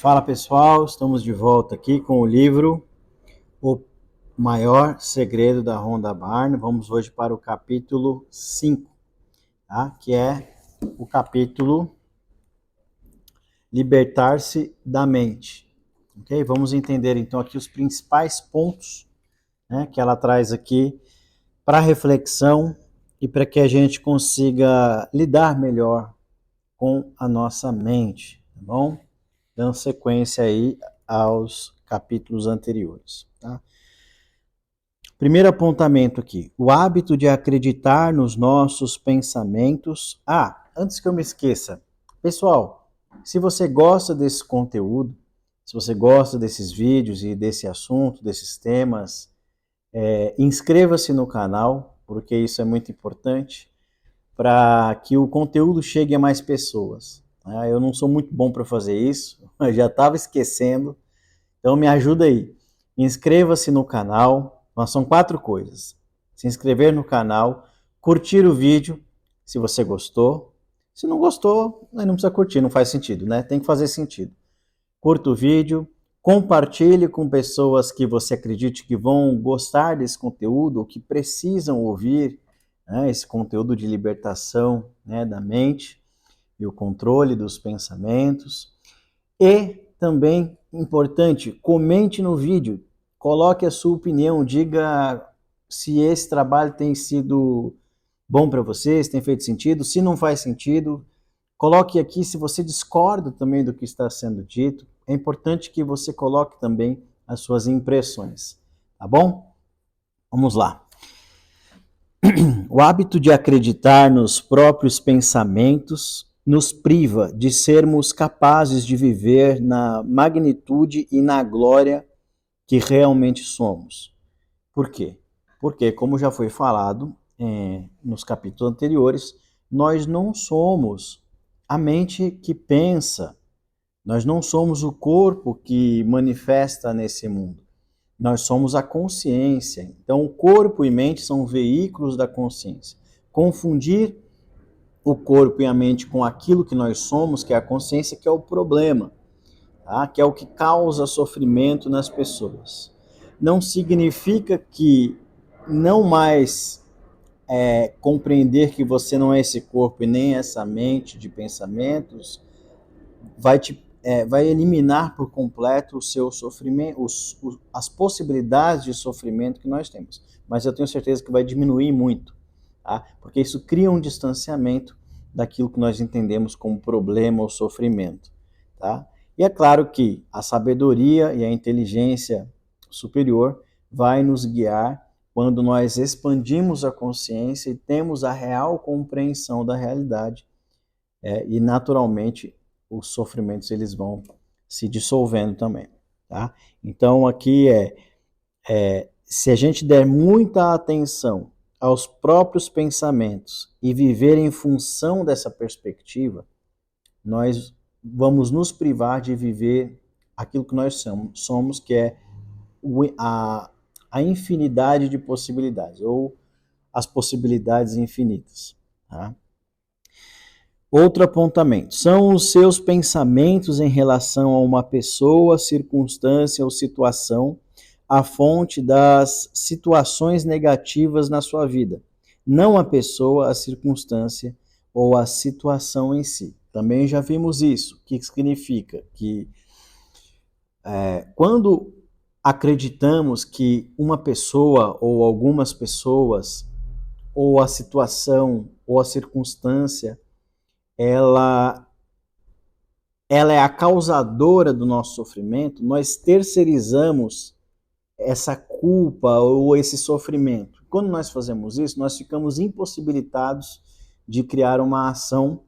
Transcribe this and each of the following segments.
Fala pessoal, estamos de volta aqui com o livro O Maior Segredo da Rhonda Byrne. Vamos hoje para o capítulo 5, tá? Que é o capítulo Libertar-se da Mente. Ok? Vamos entender então aqui os principais pontos, né, que ela traz aqui para reflexão e para que a gente consiga lidar melhor com a nossa mente, tá bom? Dando sequência aí aos capítulos anteriores. Tá? Primeiro apontamento aqui, o hábito de acreditar nos nossos pensamentos. Antes que eu me esqueça, pessoal, se você gosta desse conteúdo, se você gosta desses vídeos e desse assunto, desses temas, inscreva-se no canal, porque isso é muito importante para que o conteúdo chegue a mais pessoas. Eu não sou muito bom para fazer isso, eu já estava esquecendo, então me ajuda aí. Inscreva-se no canal, mas são 4 coisas. Se inscrever no canal, curtir o vídeo, se você gostou. Se não gostou, não precisa curtir, não faz sentido, né? Tem que fazer sentido. Curta o vídeo, compartilhe com pessoas que você acredite que vão gostar desse conteúdo, ou que precisam ouvir, né, esse conteúdo de libertação, né, da mente e o controle dos pensamentos. E também, importante, comente no vídeo, coloque a sua opinião, diga se esse trabalho tem sido bom para você, se tem feito sentido, se não faz sentido, coloque aqui se você discorda também do que está sendo dito. É importante que você coloque também as suas impressões, tá bom? Vamos lá. O hábito de acreditar nos próprios pensamentos nos priva de sermos capazes de viver na magnitude e na glória que realmente somos. Por quê? Porque, como já foi falado nos capítulos anteriores, nós não somos a mente que pensa, nós não somos o corpo que manifesta nesse mundo. Nós somos a consciência. Então, o corpo e mente são veículos da consciência. Confundir o corpo e a mente com aquilo que nós somos, que é a consciência, que é o problema, tá? Que é o que causa sofrimento nas pessoas. Não significa que não mais compreender que você não é esse corpo e nem essa mente de pensamentos vai eliminar por completo o seu sofrimento, as possibilidades de sofrimento que nós temos. Mas eu tenho certeza que vai diminuir muito, tá? Porque isso cria um distanciamento daquilo que nós entendemos como problema ou sofrimento, tá? E é claro que a sabedoria e a inteligência superior vai nos guiar quando nós expandimos a consciência e temos a real compreensão da realidade, e naturalmente os sofrimentos eles vão se dissolvendo também, tá? Então aqui se a gente der muita atenção aos próprios pensamentos e viver em função dessa perspectiva, nós vamos nos privar de viver aquilo que nós somos, que é a infinidade de possibilidades, ou as possibilidades infinitas, tá? Outro apontamento, são os seus pensamentos em relação a uma pessoa, circunstância ou situação a fonte das situações negativas na sua vida, não a pessoa, a circunstância ou a situação em si. Também já vimos isso. O que significa? Que quando acreditamos que uma pessoa ou algumas pessoas ou a situação ou a circunstância ela é a causadora do nosso sofrimento, nós terceirizamos essa culpa ou esse sofrimento. Quando nós fazemos isso, nós ficamos impossibilitados de criar uma ação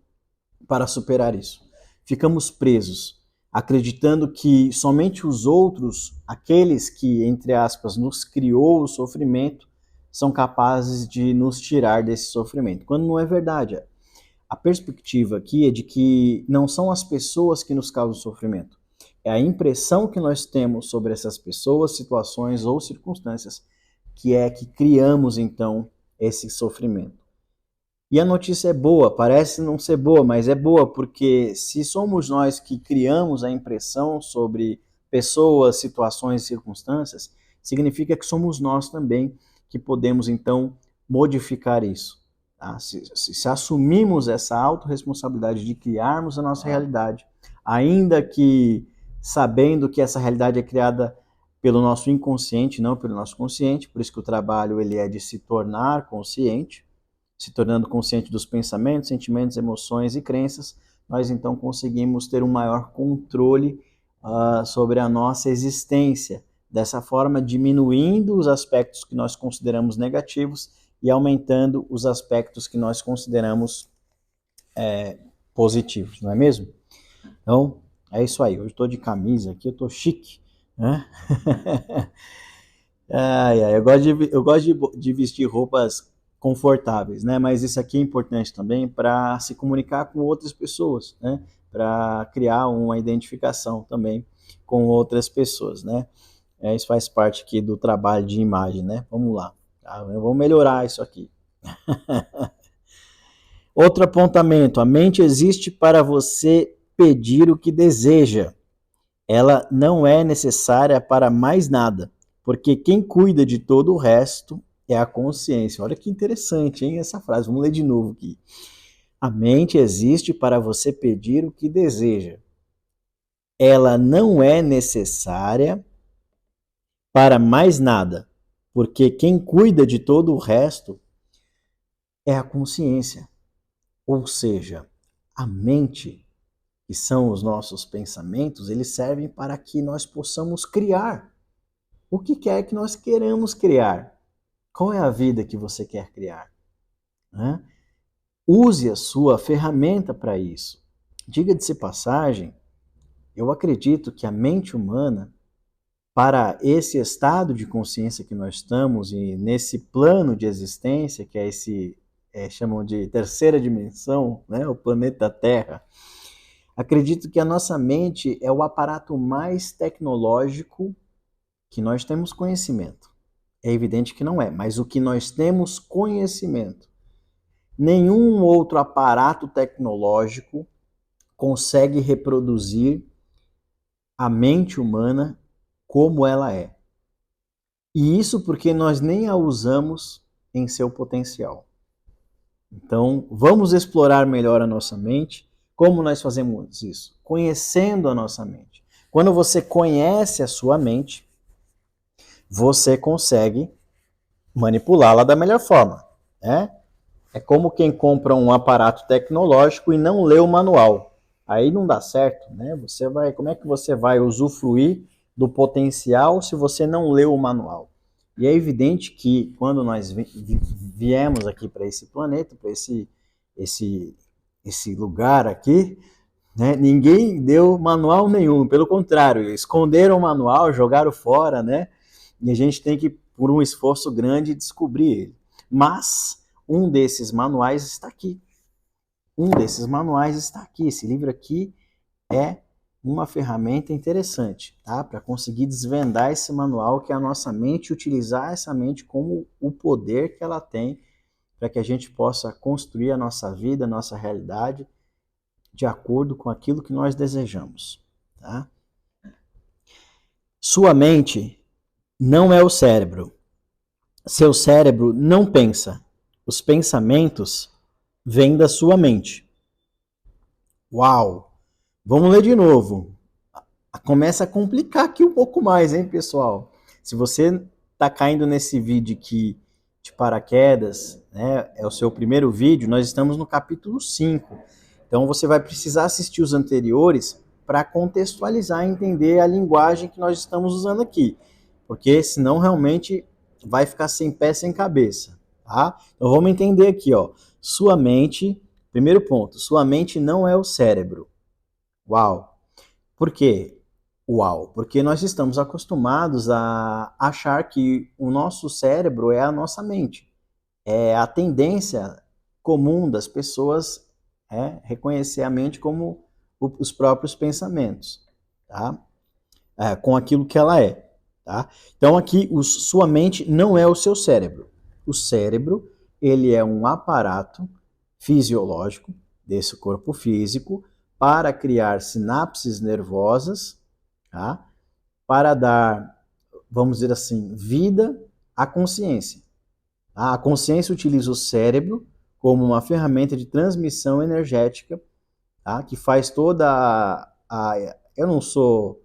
para superar isso. Ficamos presos, acreditando que somente os outros, aqueles que, entre aspas, nos criou o sofrimento, são capazes de nos tirar desse sofrimento. Quando não é verdade. A perspectiva aqui é de que não são as pessoas que nos causam sofrimento. É a impressão que nós temos sobre essas pessoas, situações ou circunstâncias que criamos, então, esse sofrimento. E a notícia é boa, parece não ser boa, mas é boa, porque se somos nós que criamos a impressão sobre pessoas, situações e circunstâncias, significa que somos nós também que podemos, então, modificar isso. Tá? Se assumimos essa autorresponsabilidade de criarmos a nossa realidade, ainda que sabendo que essa realidade é criada pelo nosso inconsciente, não pelo nosso consciente, por isso que o trabalho ele é de se tornar consciente, se tornando consciente dos pensamentos, sentimentos, emoções e crenças, nós então conseguimos ter um maior controle sobre a nossa existência. Dessa forma, diminuindo os aspectos que nós consideramos negativos e aumentando os aspectos que nós consideramos positivos, não é mesmo? Então, é isso aí. Hoje estou de camisa aqui, eu estou chique, né? Eu gosto de vestir roupas confortáveis, né? Mas isso aqui é importante também para se comunicar com outras pessoas, né? Para criar uma identificação também com outras pessoas, né? Isso faz parte aqui do trabalho de imagem, né? Vamos lá, tá? Vamos melhorar isso aqui. Outro apontamento: a mente existe para você pedir o que deseja. Ela não é necessária para mais nada, porque quem cuida de todo o resto é a consciência. Olha que interessante, hein, essa frase. Vamos ler de novo aqui. A mente existe para você pedir o que deseja. Ela não é necessária para mais nada, porque quem cuida de todo o resto é a consciência. Ou seja, a mente, que são os nossos pensamentos, eles servem para que nós possamos criar o que quer que nós queremos criar. Qual é a vida que você quer criar? Né? Use a sua ferramenta para isso. Diga-se passagem, eu acredito que a mente humana, para esse estado de consciência que nós estamos e nesse plano de existência, que é esse, chamam de terceira dimensão, né, o planeta Terra, acredito que a nossa mente é o aparato mais tecnológico que nós temos conhecimento. É evidente que não é, mas o que nós temos conhecimento. Nenhum outro aparato tecnológico consegue reproduzir a mente humana como ela é. E isso porque nós nem a usamos em seu potencial. Então, vamos explorar melhor a nossa mente. Como nós fazemos isso? Conhecendo a nossa mente. Quando você conhece a sua mente, você consegue manipulá-la da melhor forma, né? É como quem compra um aparato tecnológico e não lê o manual. Aí não dá certo, né? Como é que você vai usufruir do potencial se você não leu o manual? E é evidente que quando nós viemos aqui para esse planeta, para esse lugar aqui, né? Ninguém deu manual nenhum, pelo contrário, esconderam o manual, jogaram fora, né? E a gente tem que, por um esforço grande, descobrir ele. Mas um desses manuais está aqui. Esse livro aqui é uma ferramenta interessante, tá? Para conseguir desvendar esse manual, que é a nossa mente, utilizar essa mente como o poder que ela tem para que a gente possa construir a nossa vida, a nossa realidade, de acordo com aquilo que nós desejamos, tá? Sua mente não é o cérebro. Seu cérebro não pensa. Os pensamentos vêm da sua mente. Uau! Vamos ler de novo. Começa a complicar aqui um pouco mais, hein, pessoal? Se você está caindo nesse vídeo aqui de paraquedas, né, é o seu primeiro vídeo, nós estamos no capítulo 5. Então você vai precisar assistir os anteriores para contextualizar e entender a linguagem que nós estamos usando aqui. Porque senão realmente vai ficar sem pé, sem cabeça, tá? Então vamos entender aqui, ó. Sua mente, primeiro ponto, sua mente não é o cérebro. Uau! Por quê? Uau! Porque nós estamos acostumados a achar que o nosso cérebro é a nossa mente. É a tendência comum das pessoas reconhecer a mente como os próprios pensamentos, tá? Com aquilo que ela é. Tá? Então aqui, sua mente não é o seu cérebro. O cérebro, ele é um aparato fisiológico desse corpo físico para criar sinapses nervosas, tá? Para dar, vamos dizer assim, vida à consciência. A consciência utiliza o cérebro como uma ferramenta de transmissão energética, tá? Que faz toda eu não sou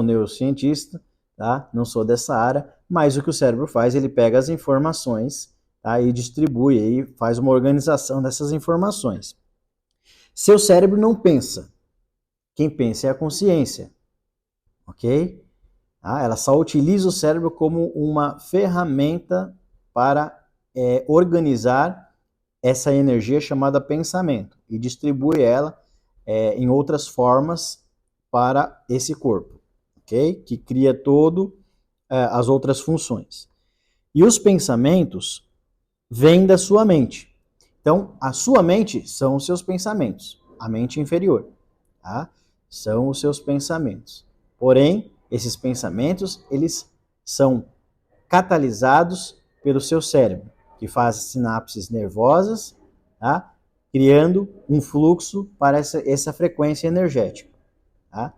neurocientista, tá? Não sou dessa área, mas o que o cérebro faz, ele pega as informações, tá? E distribui, aí faz uma organização dessas informações. Seu cérebro não pensa. Quem pensa é a consciência, ok? Ela só utiliza o cérebro como uma ferramenta para organizar essa energia chamada pensamento e distribui ela em outras formas para esse corpo, ok? Que cria todo as outras funções. E os pensamentos vêm da sua mente. Então, a sua mente são os seus pensamentos, a mente inferior, tá? São os seus pensamentos. Porém, esses pensamentos, eles são catalisados pelo seu cérebro, que faz sinapses nervosas, tá? Criando um fluxo para essa frequência energética, tá?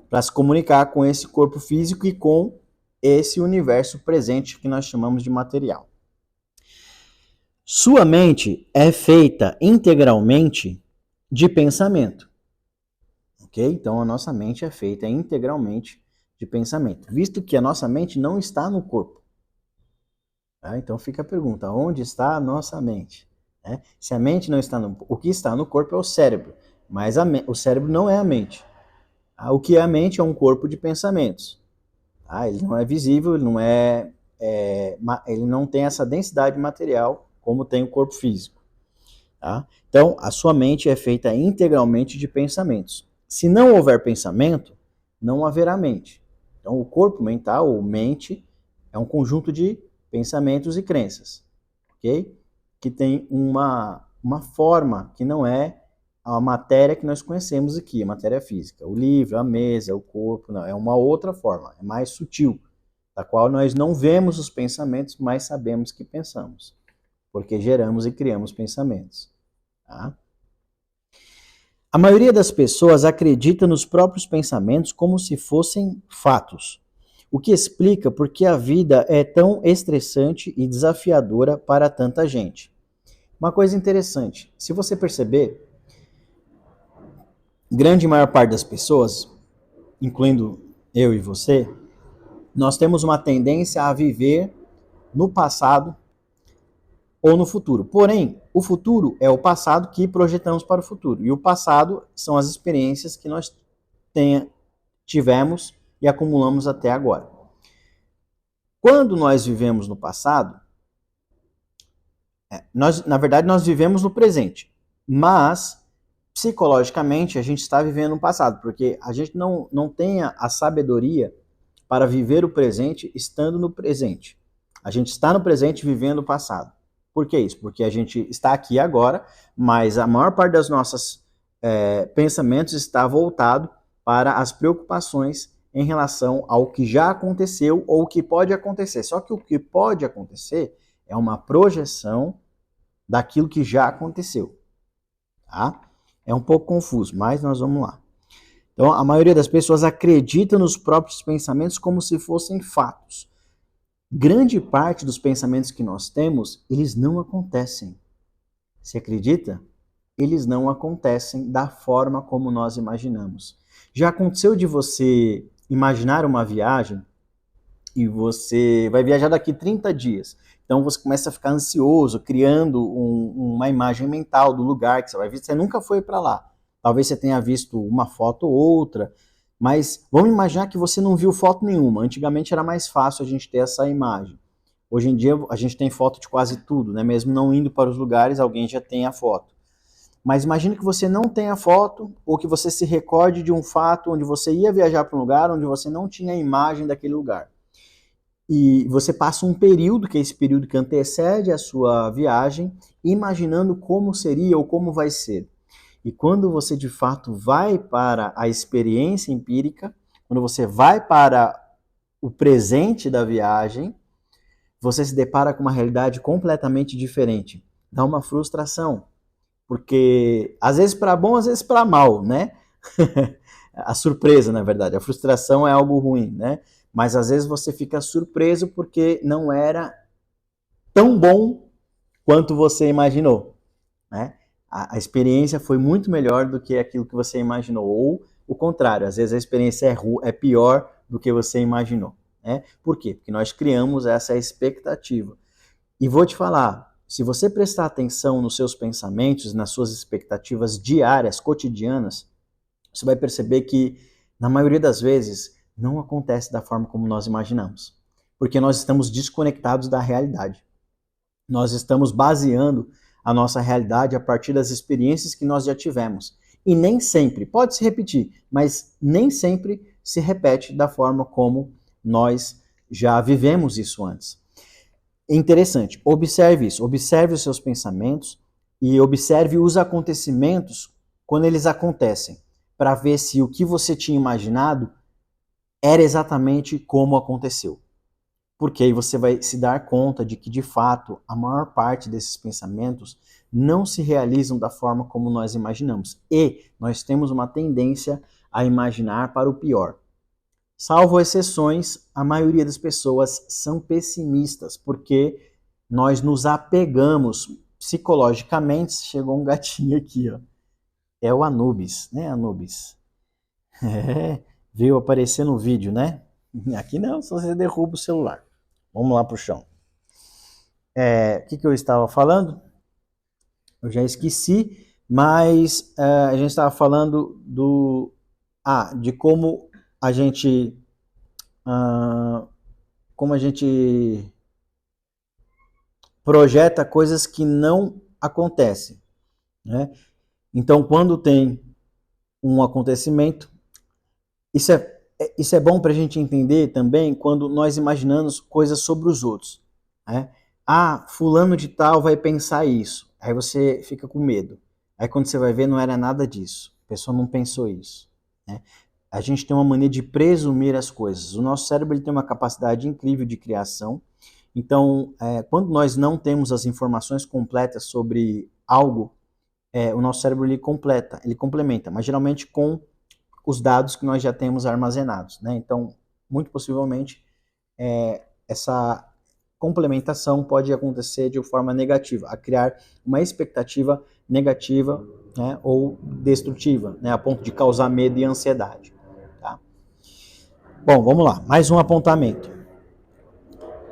Para se comunicar com esse corpo físico e com esse universo presente que nós chamamos de material. Sua mente é feita integralmente de pensamento, ok? Então a nossa mente é feita integralmente de pensamento, visto que a nossa mente não está no corpo. Tá? Então fica a pergunta, onde está a nossa mente? Se a mente não está o que está no corpo é o cérebro, mas o cérebro não é a mente. O que é a mente é um corpo de pensamentos. Ele não é visível, ele não tem essa densidade material como tem o corpo físico. Tá? Então, a sua mente é feita integralmente de pensamentos. Se não houver pensamento, não haverá mente. Então, o corpo mental, ou mente, é um conjunto de pensamentos e crenças, ok? Que tem uma forma que não é a matéria que nós conhecemos aqui, a matéria física. O livro, a mesa, o corpo, não, é uma outra forma, é mais sutil, da qual nós não vemos os pensamentos, mas sabemos que pensamos, porque geramos e criamos pensamentos. Tá? A maioria das pessoas acredita nos próprios pensamentos como se fossem fatos, o que explica por que a vida é tão estressante e desafiadora para tanta gente. Uma coisa interessante, se você perceber, grande e maior parte das pessoas, incluindo eu e você, nós temos uma tendência a viver no passado ou no futuro. Porém, o futuro é o passado que projetamos para o futuro. E o passado são as experiências que nós tivemos e acumulamos até agora. Quando nós vivemos no passado, na verdade, nós vivemos no presente. Mas, psicologicamente, a gente está vivendo no passado, porque a gente não tem a sabedoria para viver o presente estando no presente. A gente está no presente vivendo o passado. Por que isso? Porque a gente está aqui agora, mas a maior parte das nossos pensamentos está voltado para as preocupações em relação ao que já aconteceu ou o que pode acontecer. Só que o que pode acontecer é uma projeção daquilo que já aconteceu. Tá? É um pouco confuso, mas nós vamos lá. Então, a maioria das pessoas acredita nos próprios pensamentos como se fossem fatos. Grande parte dos pensamentos que nós temos, eles não acontecem. Você acredita? Eles não acontecem da forma como nós imaginamos. Já aconteceu de você imaginar uma viagem e você vai viajar daqui 30 dias. Então você começa a ficar ansioso, criando uma imagem mental do lugar que você vai ver. Você nunca foi para lá. Talvez você tenha visto uma foto ou outra, mas vamos imaginar que você não viu foto nenhuma. Antigamente era mais fácil a gente ter essa imagem. Hoje em dia a gente tem foto de quase tudo, né? Mesmo não indo para os lugares, alguém já tem a foto. Mas imagine que você não tenha foto ou que você se recorde de um fato onde você ia viajar para um lugar onde você não tinha a imagem daquele lugar. E você passa um período, que é esse período que antecede a sua viagem, imaginando como seria ou como vai ser. E quando você de fato vai para a experiência empírica, quando você vai para o presente da viagem, você se depara com uma realidade completamente diferente. Dá uma frustração, Porque às vezes para bom, às vezes para mal, né? A surpresa, na verdade, a frustração é algo ruim, né? Mas às vezes você fica surpreso porque não era tão bom quanto você imaginou, né? A experiência foi muito melhor do que aquilo que você imaginou, ou o contrário, às vezes a experiência é pior do que você imaginou, né? Por quê? Porque nós criamos essa expectativa. E vou te falar, se você prestar atenção nos seus pensamentos, nas suas expectativas diárias, cotidianas, você vai perceber que, na maioria das vezes, não acontece da forma como nós imaginamos. Porque nós estamos desconectados da realidade. Nós estamos baseando a nossa realidade a partir das experiências que nós já tivemos. E nem sempre, pode se repetir, mas nem sempre se repete da forma como nós já vivemos isso antes. É interessante, observe isso, observe os seus pensamentos e observe os acontecimentos quando eles acontecem, para ver se o que você tinha imaginado era exatamente como aconteceu. Porque aí você vai se dar conta de que, de fato, a maior parte desses pensamentos não se realizam da forma como nós imaginamos. E nós temos uma tendência a imaginar para o pior. Salvo exceções, a maioria das pessoas são pessimistas, porque nós nos apegamos psicologicamente. Chegou um gatinho aqui, ó. É o Anubis, né, Anubis? É, veio aparecer no vídeo, né? Aqui não, só você derruba o celular. Vamos lá pro chão. O que eu estava falando? Eu já esqueci, mas a gente estava falando de como a gente como a gente projeta coisas que não acontecem, né? Então, quando tem um acontecimento, isso é bom para a gente entender também quando nós imaginamos coisas sobre os outros, né? Ah, fulano de tal vai pensar isso. Aí você fica com medo. Aí quando você vai ver, não era nada disso. A pessoa não pensou isso, né? A gente tem uma mania de presumir as coisas. O nosso cérebro ele tem uma capacidade incrível de criação. Então, quando nós não temos as informações completas sobre algo, o nosso cérebro ele complementa, mas geralmente com os dados que nós já temos armazenados, né? Então, muito possivelmente, essa complementação pode acontecer de forma negativa, a criar uma expectativa negativa, né, ou destrutiva, né, a ponto de causar medo e ansiedade. Tá? Bom, vamos lá, mais um apontamento.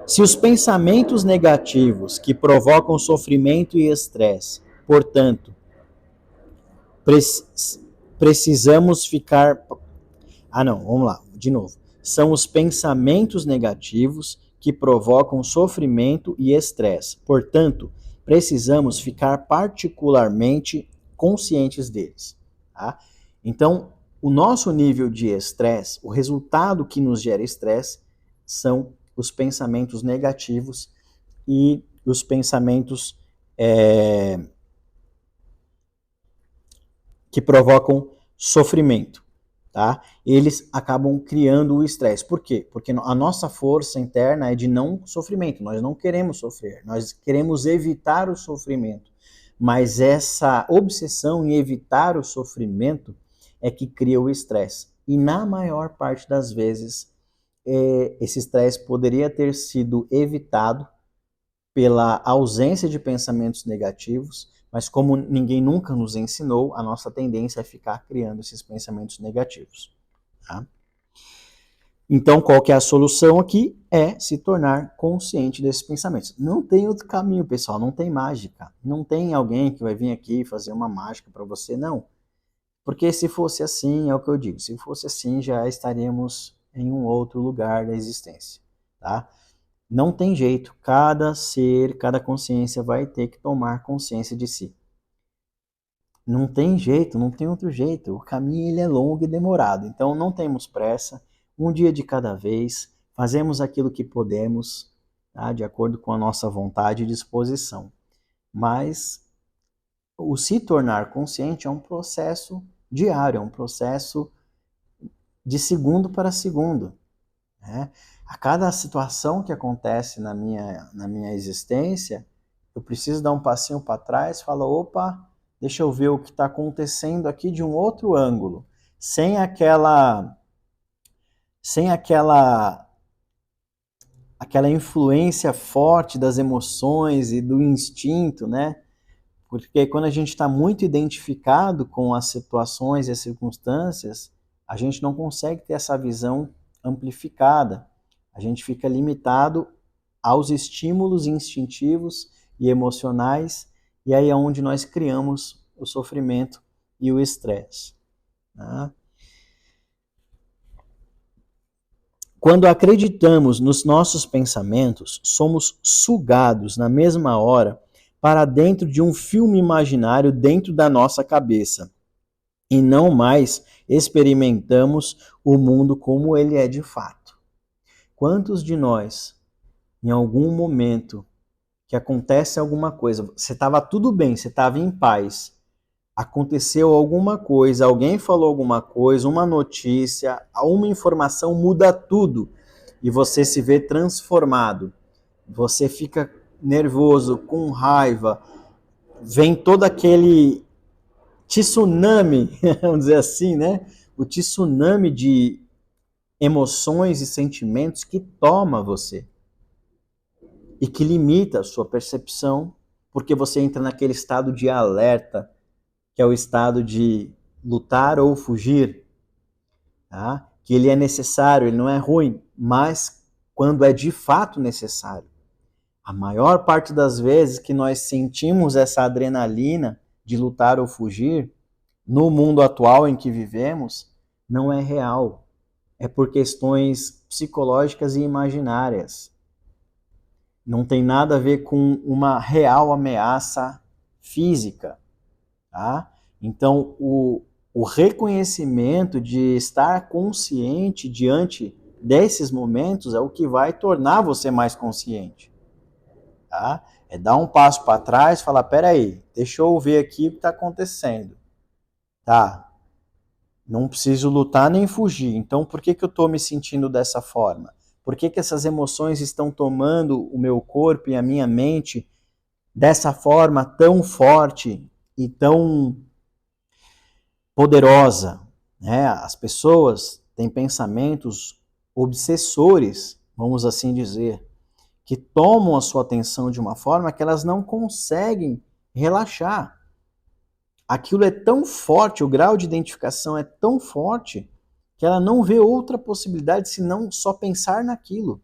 Se os pensamentos negativos que provocam sofrimento e estresse, portanto, precisamos ficar. Ah, não, vamos lá, de novo. São os pensamentos negativos que provocam sofrimento e estresse. Portanto, precisamos ficar particularmente conscientes deles. Tá? Então, o nosso nível de estresse, o resultado que nos gera estresse, são os pensamentos negativos e os pensamentos que provocam sofrimento. Tá? Eles acabam criando o estresse. Por quê? Porque a nossa força interna é de não sofrimento. Nós não queremos sofrer, nós queremos evitar o sofrimento. Mas essa obsessão em evitar o sofrimento é que cria o estresse. E na maior parte das vezes, esse estresse poderia ter sido evitado pela ausência de pensamentos negativos, mas como ninguém nunca nos ensinou, a nossa tendência é ficar criando esses pensamentos negativos. Tá? Então, qual que é a solução aqui? É se tornar consciente desses pensamentos. Não tem outro caminho, pessoal, não tem mágica. Não tem alguém que vai vir aqui fazer uma mágica para você, não. Porque se fosse assim, é o que eu digo, se fosse assim, já estaríamos em um outro lugar da existência, tá? Não tem jeito, cada ser, cada consciência vai ter que tomar consciência de si. Não tem jeito, não tem outro jeito. O caminho ele é longo e demorado, então não temos pressa. Um dia de cada vez, fazemos aquilo que podemos, tá? De acordo com a nossa vontade e disposição. Mas o se tornar consciente é um processo diário, é um processo de segundo para segundo. Né? A cada situação que acontece na minha existência, eu preciso dar um passinho para trás e falar, opa, deixa eu ver o que está acontecendo aqui de um outro ângulo, sem aquela influência forte das emoções e do instinto, né? Porque quando a gente está muito identificado com as situações e as circunstâncias, a gente não consegue ter essa visão amplificada. A gente fica limitado aos estímulos instintivos e emocionais, e aí é onde nós criamos o sofrimento e o estresse. Tá? Quando acreditamos nos nossos pensamentos, somos sugados na mesma hora para dentro de um filme imaginário dentro da nossa cabeça e não mais experimentamos o mundo como ele é de fato. Quantos de nós, em algum momento que acontece alguma coisa, você estava tudo bem, você estava em paz, aconteceu alguma coisa, alguém falou alguma coisa, uma notícia, uma informação muda tudo e você se vê transformado. Você fica nervoso, com raiva, vem todo aquele tsunami, vamos dizer assim, né? O tsunami de emoções e sentimentos que toma você e que limita a sua percepção, porque você entra naquele estado de alerta, que é o estado de lutar ou fugir, tá? Que ele é necessário, ele não é ruim, mas quando é de fato necessário. A maior parte das vezes que nós sentimos essa adrenalina de lutar ou fugir, no mundo atual em que vivemos, não é real. É por questões psicológicas e imaginárias. Não tem nada a ver com uma real ameaça física. Tá? Então, o reconhecimento de estar consciente diante desses momentos é o que vai tornar você mais consciente. Tá? É dar um passo para trás e falar, peraí, deixa eu ver aqui o que está acontecendo. Tá, não preciso lutar nem fugir, então por que eu estou me sentindo dessa forma? Por que essas emoções estão tomando o meu corpo e a minha mente dessa forma tão forte e tão poderosa? Né? As pessoas têm pensamentos obsessores, vamos assim dizer, que tomam a sua atenção de uma forma que elas não conseguem relaxar. Aquilo é tão forte, o grau de identificação é tão forte, que ela não vê outra possibilidade senão só pensar naquilo.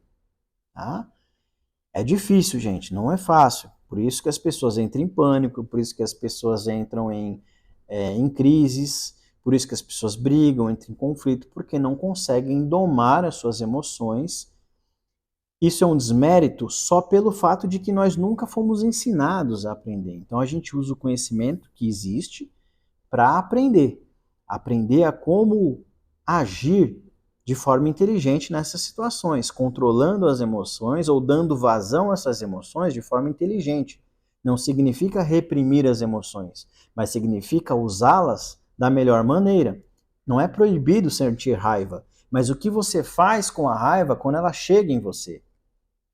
Tá? É difícil, gente, não é fácil. Por isso que as pessoas entram em pânico, por isso que as pessoas entram em crises, por isso que as pessoas brigam, entram em conflito, porque não conseguem domar as suas emoções. Isso é um desmérito só pelo fato de que nós nunca fomos ensinados a aprender. Então a gente usa o conhecimento que existe para aprender. Aprender a como agir de forma inteligente nessas situações, controlando as emoções ou dando vazão a essas emoções de forma inteligente. Não significa reprimir as emoções, mas significa usá-las da melhor maneira. Não é proibido sentir raiva, mas o que você faz com a raiva quando ela chega em você?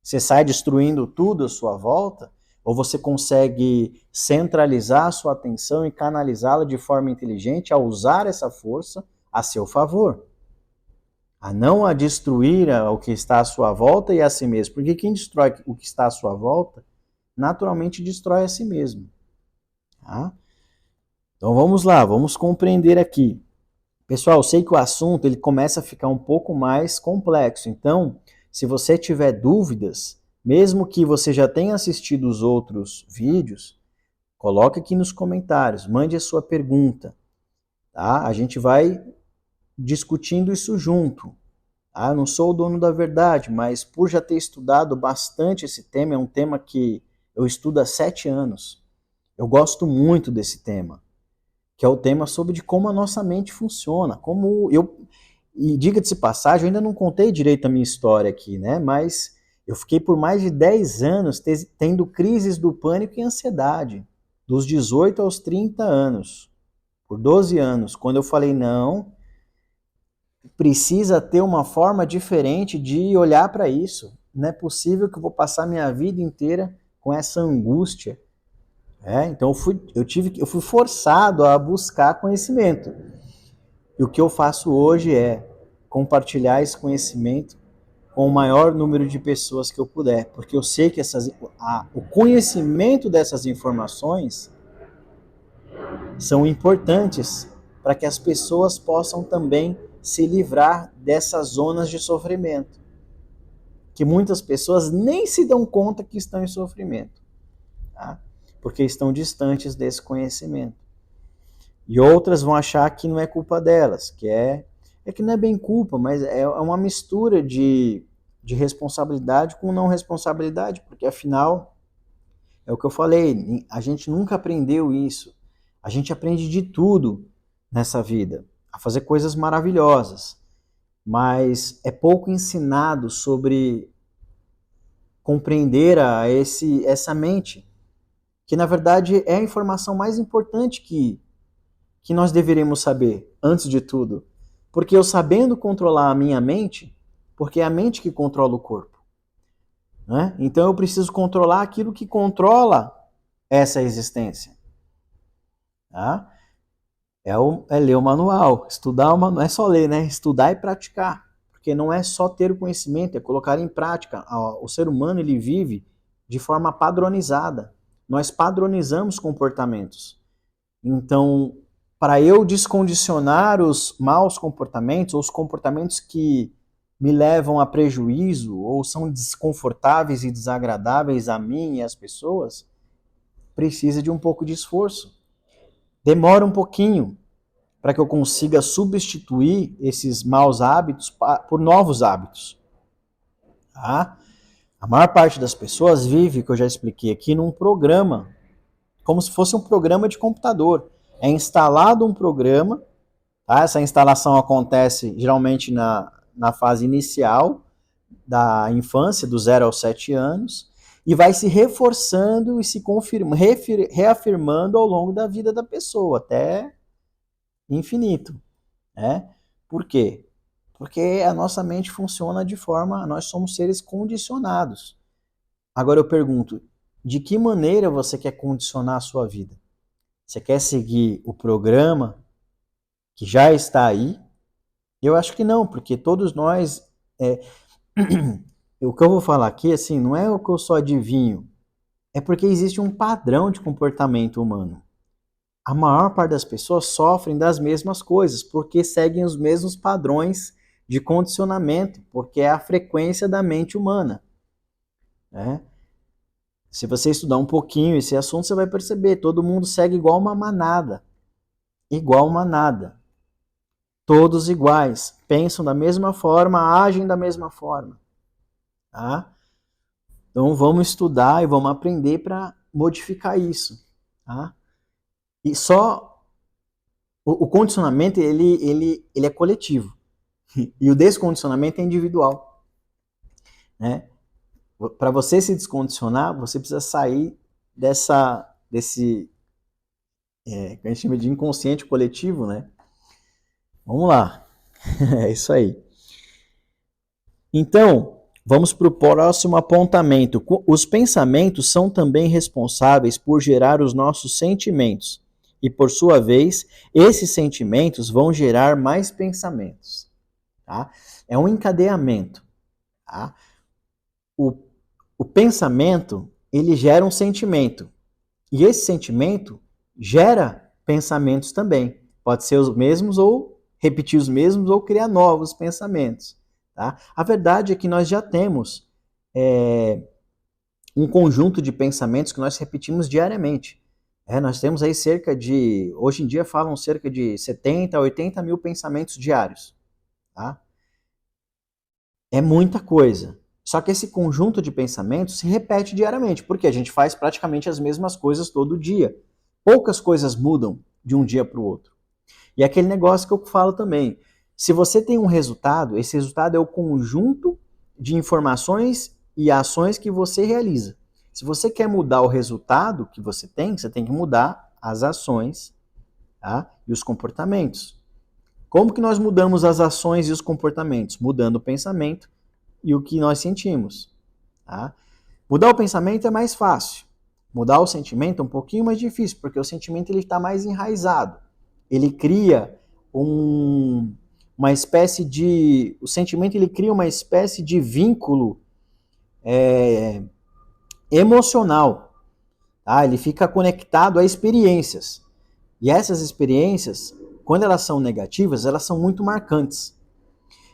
Você sai destruindo tudo à sua volta? Ou você consegue centralizar a sua atenção e canalizá-la de forma inteligente a usar essa força a seu favor? A não a destruir o que está à sua volta e a si mesmo. Porque quem destrói o que está à sua volta, naturalmente destrói a si mesmo. Tá? Então vamos lá, vamos compreender aqui. Pessoal, eu sei que o assunto ele começa a ficar um pouco mais complexo. Então, se você tiver dúvidas, mesmo que você já tenha assistido os outros vídeos, coloque aqui nos comentários, mande a sua pergunta, tá? A gente vai discutindo isso junto. Tá? Eu não sou o dono da verdade, mas por já ter estudado bastante esse tema, é um tema que eu estudo há 7 anos. Eu gosto muito desse tema, que é o tema sobre de como a nossa mente funciona, e diga-se passagem, eu ainda não contei direito a minha história aqui, né? Mas eu fiquei por mais de 10 anos tendo crises do pânico e ansiedade, dos 18 aos 30 anos, por 12 anos, quando eu falei, não, precisa ter uma forma diferente de olhar para isso. Não é possível que eu vou passar minha vida inteira com essa angústia. Então eu fui forçado a buscar conhecimento. E o que eu faço hoje é compartilhar esse conhecimento com o maior número de pessoas que eu puder, porque eu sei que o conhecimento dessas informações são importantes para que as pessoas possam também se livrar dessas zonas de sofrimento, que muitas pessoas nem se dão conta que estão em sofrimento, tá? Porque estão distantes desse conhecimento. E outras vão achar que não é culpa delas, que não é bem culpa, mas é uma mistura de responsabilidade com não responsabilidade, porque afinal, é o que eu falei, a gente nunca aprendeu isso. A gente aprende de tudo nessa vida, a fazer coisas maravilhosas, mas é pouco ensinado sobre compreender essa mente, que na verdade é a informação mais importante que nós deveríamos saber, antes de tudo. Porque eu sabendo controlar a minha mente, porque é a mente que controla o corpo, né? Então eu preciso controlar aquilo que controla essa existência. Tá? É ler o manual, estudar o manual, não é só ler, né? Estudar e praticar. Porque não é só ter o conhecimento, é colocar em prática. O ser humano, ele vive de forma padronizada. Nós padronizamos comportamentos. Então, para eu descondicionar os maus comportamentos, ou os comportamentos que me levam a prejuízo, ou são desconfortáveis e desagradáveis a mim e às pessoas, precisa de um pouco de esforço. Demora um pouquinho para que eu consiga substituir esses maus hábitos por novos hábitos. Tá? A maior parte das pessoas vive, que eu já expliquei aqui, num programa, como se fosse um programa de computador. É instalado um programa, tá? Essa instalação acontece geralmente na fase inicial da infância, do 0 aos 7 anos, e vai se reforçando e se reafirmando ao longo da vida da pessoa, até infinito. Né? Por quê? Porque a nossa mente funciona de forma, nós somos seres condicionados. Agora eu pergunto, de que maneira você quer condicionar a sua vida? Você quer seguir o programa que já está aí? Eu acho que não, porque todos nós... o que eu vou falar aqui, assim, não é o que eu só adivinho, é porque existe um padrão de comportamento humano. A maior parte das pessoas sofrem das mesmas coisas, porque seguem os mesmos padrões de condicionamento, porque é a frequência da mente humana. Né? Se você estudar um pouquinho esse assunto, você vai perceber, todo mundo segue igual uma manada. Igual manada. Todos iguais, pensam da mesma forma, agem da mesma forma. Tá? Então vamos estudar e vamos aprender para modificar isso. Tá? E só o condicionamento ele é coletivo e o descondicionamento é individual. Né? Para você se descondicionar, você precisa sair desse que a gente chama de inconsciente coletivo, né? Vamos lá. É isso aí. Então, vamos para o próximo apontamento. Os pensamentos são também responsáveis por gerar os nossos sentimentos. E, por sua vez, esses sentimentos vão gerar mais pensamentos. Tá? É um encadeamento. Tá? O pensamento, ele gera um sentimento. E esse sentimento gera pensamentos também. Pode ser os mesmos ou repetir os mesmos ou criar novos pensamentos. Tá? A verdade é que nós já temos um conjunto de pensamentos que nós repetimos diariamente. Nós temos aí hoje em dia falam cerca de 70 a 80 mil pensamentos diários. Tá? É muita coisa. Só que esse conjunto de pensamentos se repete diariamente, porque a gente faz praticamente as mesmas coisas todo dia. Poucas coisas mudam de um dia para o outro. E é aquele negócio que eu falo também. Se você tem um resultado, esse resultado é o conjunto de informações e ações que você realiza. Se você quer mudar o resultado que você tem que mudar as ações, tá? E os comportamentos. Como que nós mudamos as ações e os comportamentos? Mudando o pensamento e o que nós sentimos. Tá? Mudar o pensamento é mais fácil. Mudar o sentimento é um pouquinho mais difícil, porque o sentimento ele está mais enraizado. Ele cria uma espécie de... O sentimento ele cria uma espécie de vínculo emocional. Tá? Ele fica conectado a experiências. E essas experiências, quando elas são negativas, elas são muito marcantes.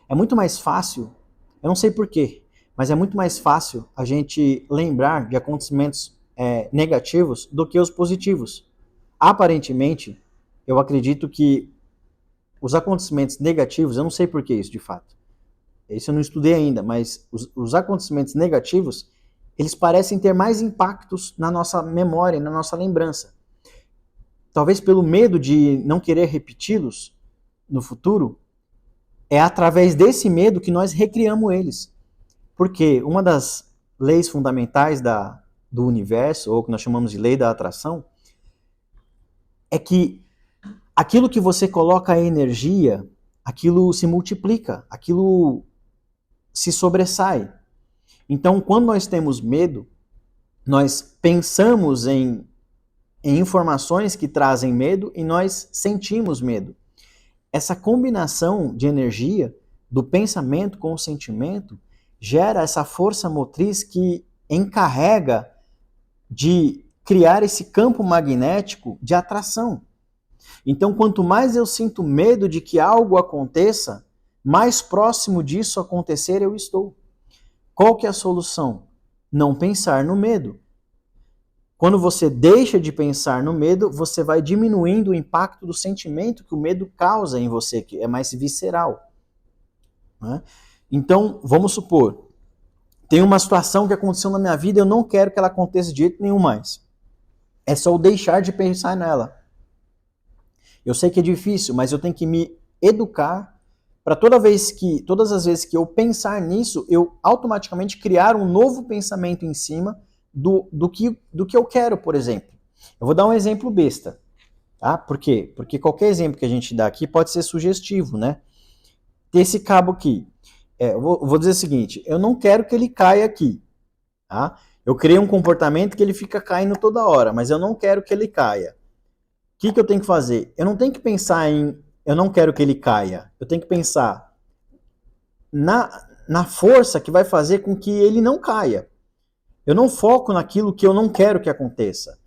É muito mais fácil, eu não sei porquê, mas é muito mais fácil a gente lembrar de acontecimentos negativos do que os positivos. Aparentemente, eu acredito que os acontecimentos negativos, eu não sei porquê isso de fato, isso eu não estudei ainda, mas os acontecimentos negativos, eles parecem ter mais impactos na nossa memória, na nossa lembrança. Talvez pelo medo de não querer repeti-los no futuro, é através desse medo que nós recriamos eles. Porque uma das leis fundamentais do universo, ou que nós chamamos de lei da atração, é que aquilo que você coloca a energia, aquilo se multiplica, aquilo se sobressai. Então, quando nós temos medo, nós pensamos em informações que trazem medo e nós sentimos medo. Essa combinação de energia do pensamento com o sentimento gera essa força motriz que encarrega de criar esse campo magnético de atração. Então, quanto mais eu sinto medo de que algo aconteça, mais próximo disso acontecer eu estou. Qual que é a solução? Não pensar no medo. Quando você deixa de pensar no medo, você vai diminuindo o impacto do sentimento que o medo causa em você, que é mais visceral. Né? Então, vamos supor, tem uma situação que aconteceu na minha vida, eu não quero que ela aconteça de jeito nenhum mais. É só eu deixar de pensar nela. Eu sei que é difícil, mas eu tenho que me educar para todas as vezes que eu pensar nisso, eu automaticamente criar um novo pensamento em cima do que eu quero, por exemplo. Eu vou dar um exemplo besta. Tá? Por quê? Porque qualquer exemplo que a gente dá aqui pode ser sugestivo, né? Esse cabo aqui. Eu vou dizer o seguinte, eu não quero que ele caia aqui. Tá? Eu criei um comportamento que ele fica caindo toda hora, mas eu não quero que ele caia. O que eu tenho que fazer? Eu não tenho que pensar em eu não quero que ele caia. Eu tenho que pensar na força que vai fazer com que ele não caia. Eu não foco naquilo que eu não quero que aconteça.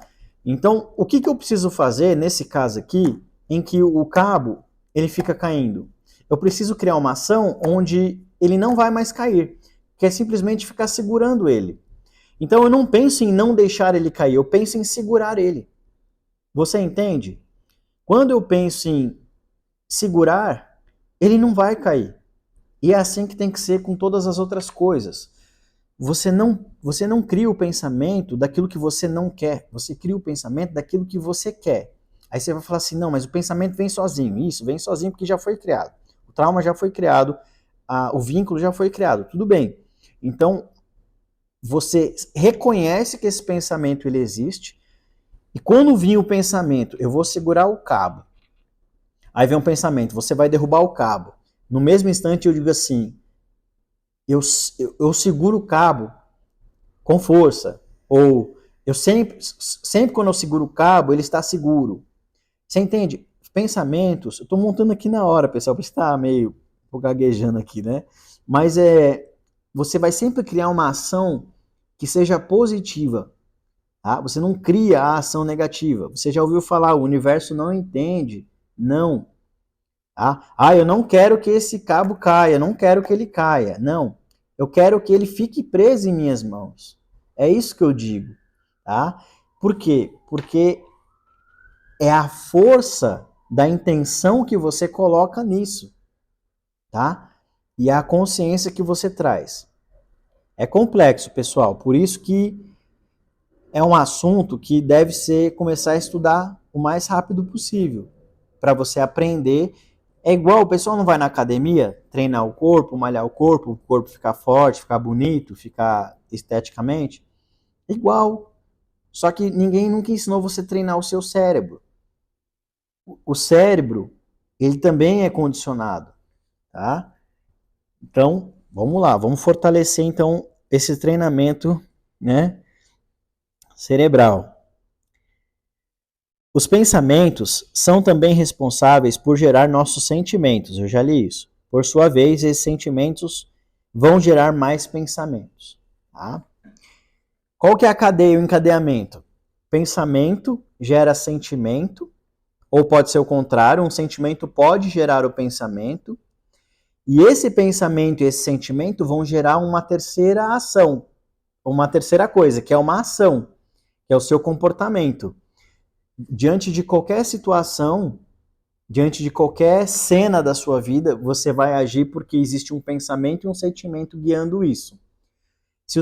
Então, o que eu preciso fazer nesse caso aqui, em que o cabo ele fica caindo? Eu preciso criar uma ação onde ele não vai mais cair, que é simplesmente ficar segurando ele. Então, eu não penso em não deixar ele cair, eu penso em segurar ele. Você entende? Quando eu penso em segurar, ele não vai cair. E é assim que tem que ser com todas as outras coisas. Você não cria o pensamento daquilo que você não quer. Você cria o pensamento daquilo que você quer. Aí você vai falar assim, não, mas o pensamento vem sozinho. Isso, vem sozinho porque já foi criado. O trauma já foi criado, o vínculo já foi criado. Tudo bem. Então, você reconhece que esse pensamento ele existe. E quando vir o pensamento, eu vou segurar o cabo. Aí vem um pensamento, você vai derrubar o cabo. No mesmo instante eu digo assim, eu seguro o cabo com força. Ou eu sempre quando eu seguro o cabo, ele está seguro. Você entende? Pensamentos, eu estou montando aqui na hora, pessoal, porque está meio gaguejando aqui, né? Mas você vai sempre criar uma ação que seja positiva. Tá? Você não cria a ação negativa. Você já ouviu falar, o universo não entende. Não. Tá? Eu não quero que esse cabo caia, não quero que ele caia. Não. Eu quero que ele fique preso em minhas mãos. É isso que eu digo. Tá? Por quê? Porque é a força da intenção que você coloca nisso. Tá? E a consciência que você traz. É complexo, pessoal. Por isso que é um assunto que deve começar a estudar o mais rápido possível. Para você aprender. É igual, o pessoal não vai na academia treinar o corpo corpo ficar forte, ficar bonito, ficar esteticamente. Igual. Só que ninguém nunca ensinou você a treinar o seu cérebro. O cérebro, ele também é condicionado, tá? Então, vamos lá, vamos fortalecer então esse treinamento, né? cerebral. Os pensamentos são também responsáveis por gerar nossos sentimentos, eu já li isso. Por sua vez, esses sentimentos vão gerar mais pensamentos. Tá? Qual que é a cadeia, o encadeamento? Pensamento gera sentimento, ou pode ser o contrário, um sentimento pode gerar o pensamento, e esse pensamento e esse sentimento vão gerar uma terceira ação, uma terceira coisa, que é uma ação, que é o seu comportamento. Diante de qualquer situação, diante de qualquer cena da sua vida, você vai agir porque existe um pensamento e um sentimento guiando isso. Se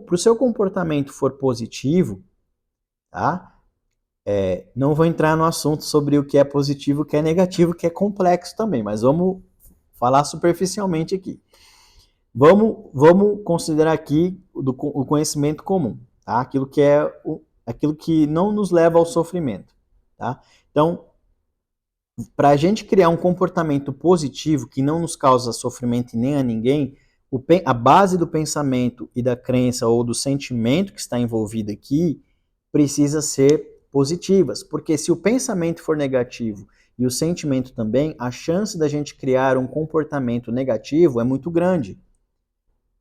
pro seu comportamento for positivo, tá? Não vou entrar no assunto sobre o que é positivo e o que é negativo, que é complexo também, mas vamos falar superficialmente aqui. Vamos considerar aqui o conhecimento comum, tá? Aquilo que não nos leva ao sofrimento, tá? Então, para a gente criar um comportamento positivo que não nos causa sofrimento nem a ninguém, a base do pensamento e da crença ou do sentimento que está envolvido aqui precisa ser positivas, porque se o pensamento for negativo e o sentimento também, a chance da gente criar um comportamento negativo é muito grande.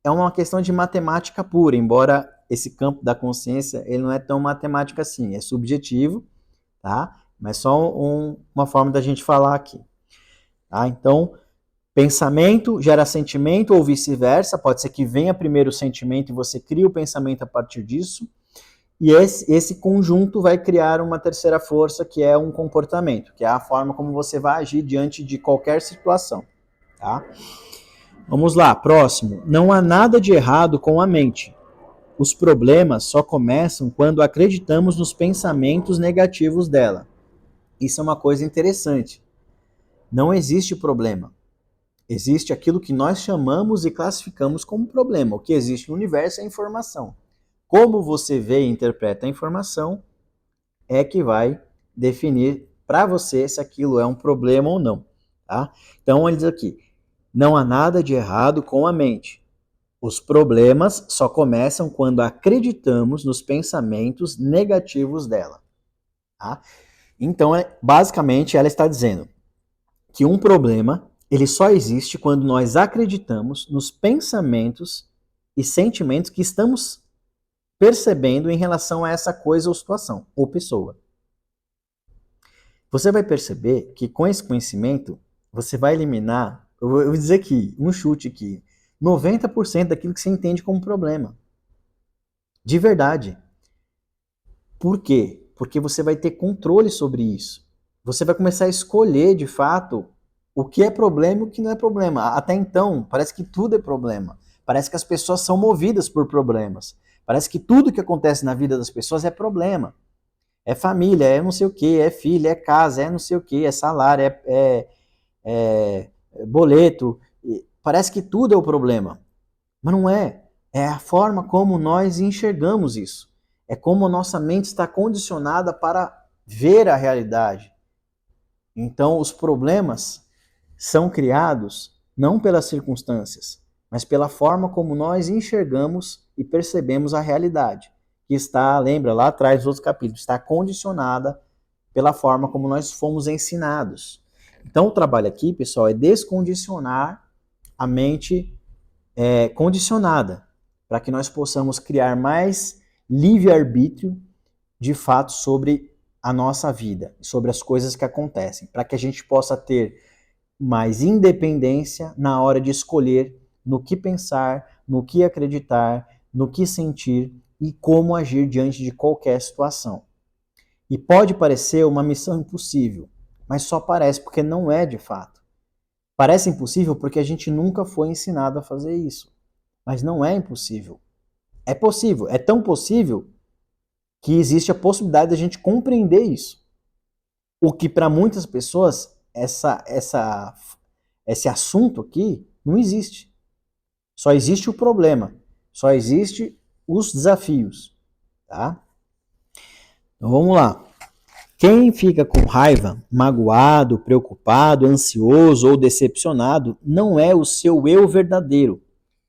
É uma questão de matemática pura, embora esse campo da consciência ele não é tão matemática assim, é subjetivo, tá? Mas só uma forma da gente falar aqui. Tá? Então, pensamento gera sentimento ou vice-versa, pode ser que venha primeiro o sentimento e você cria o pensamento a partir disso, e esse conjunto vai criar uma terceira força, que é um comportamento, que é a forma como você vai agir diante de qualquer situação. Tá? Vamos lá, próximo. Não há nada de errado com a mente. Os problemas só começam quando acreditamos nos pensamentos negativos dela. Isso é uma coisa interessante. Não existe problema. Existe aquilo que nós chamamos e classificamos como problema. O que existe no universo é a informação. Como você vê e interpreta a informação é que vai definir para você se aquilo é um problema ou não. Tá? Então, ele diz aqui, não há nada de errado com a mente. Os problemas só começam quando acreditamos nos pensamentos negativos dela. Tá? Então, basicamente, ela está dizendo que um problema ele só existe quando nós acreditamos nos pensamentos e sentimentos que estamos percebendo em relação a essa coisa ou situação, ou pessoa. Você vai perceber que com esse conhecimento, você vai eliminar, eu vou dizer aqui, um chute aqui, 90% daquilo que você entende como problema. De verdade. Por quê? Porque você vai ter controle sobre isso. Você vai começar a escolher, de fato, o que é problema e o que não é problema. Até então, parece que tudo é problema. Parece que as pessoas são movidas por problemas. Parece que tudo que acontece na vida das pessoas é problema. É família, é não sei o que, é filho, é casa, é não sei o que, é salário, é boleto. Parece que tudo é o problema. Mas não é. É a forma como nós enxergamos isso. É como a nossa mente está condicionada para ver a realidade. Então, os problemas são criados não pelas circunstâncias, mas pela forma como nós enxergamos e percebemos a realidade, que está, lembra, lá atrás dos outros capítulos, está condicionada pela forma como nós fomos ensinados. Então, o trabalho aqui, pessoal, é descondicionar a mente condicionada, para que nós possamos criar mais livre-arbítrio, de fato, sobre a nossa vida, sobre as coisas que acontecem, para que a gente possa ter mais independência na hora de escolher no que pensar, no que acreditar, no que sentir e como agir diante de qualquer situação. E pode parecer uma missão impossível, mas só parece porque não é de fato. Parece impossível porque a gente nunca foi ensinado a fazer isso, mas não é impossível. É possível, é tão possível que existe a possibilidade de a gente compreender isso. O que para muitas pessoas, esse assunto aqui não existe. Só existe o problema, só existe os desafios. Tá? Então vamos lá. Quem fica com raiva, magoado, preocupado, ansioso ou decepcionado não é o seu eu verdadeiro,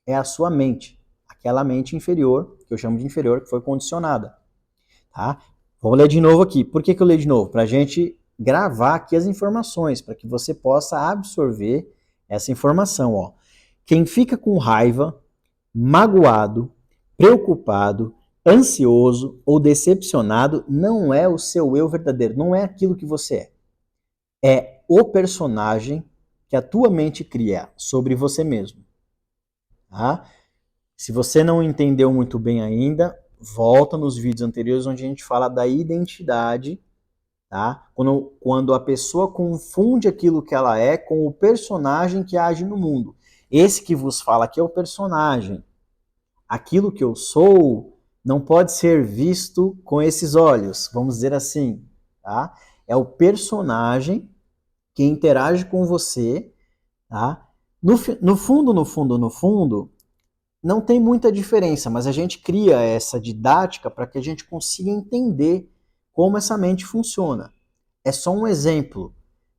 é a sua mente. aquela mente inferior, que eu chamo de inferior, que foi condicionada. Tá? Vou ler de novo aqui. Por que eu leio de novo? Para a gente gravar aqui as informações, para que você possa absorver essa informação. Ó. Quem fica com raiva, magoado, preocupado, ansioso ou decepcionado não é o seu eu verdadeiro, não é aquilo que você é. É o personagem que a tua mente cria sobre você mesmo. Tá? Se você não entendeu muito bem ainda, volta nos vídeos anteriores onde a gente fala da identidade, tá? Quando a pessoa confunde aquilo que ela é com o personagem que age no mundo. Esse que vos fala aqui é o personagem. Aquilo que eu sou não pode ser visto com esses olhos, vamos dizer assim, tá? É o personagem que interage com você, tá? No fundo, não tem muita diferença, mas a gente cria essa didática para que a gente consiga entender como essa mente funciona. É só um exemplo,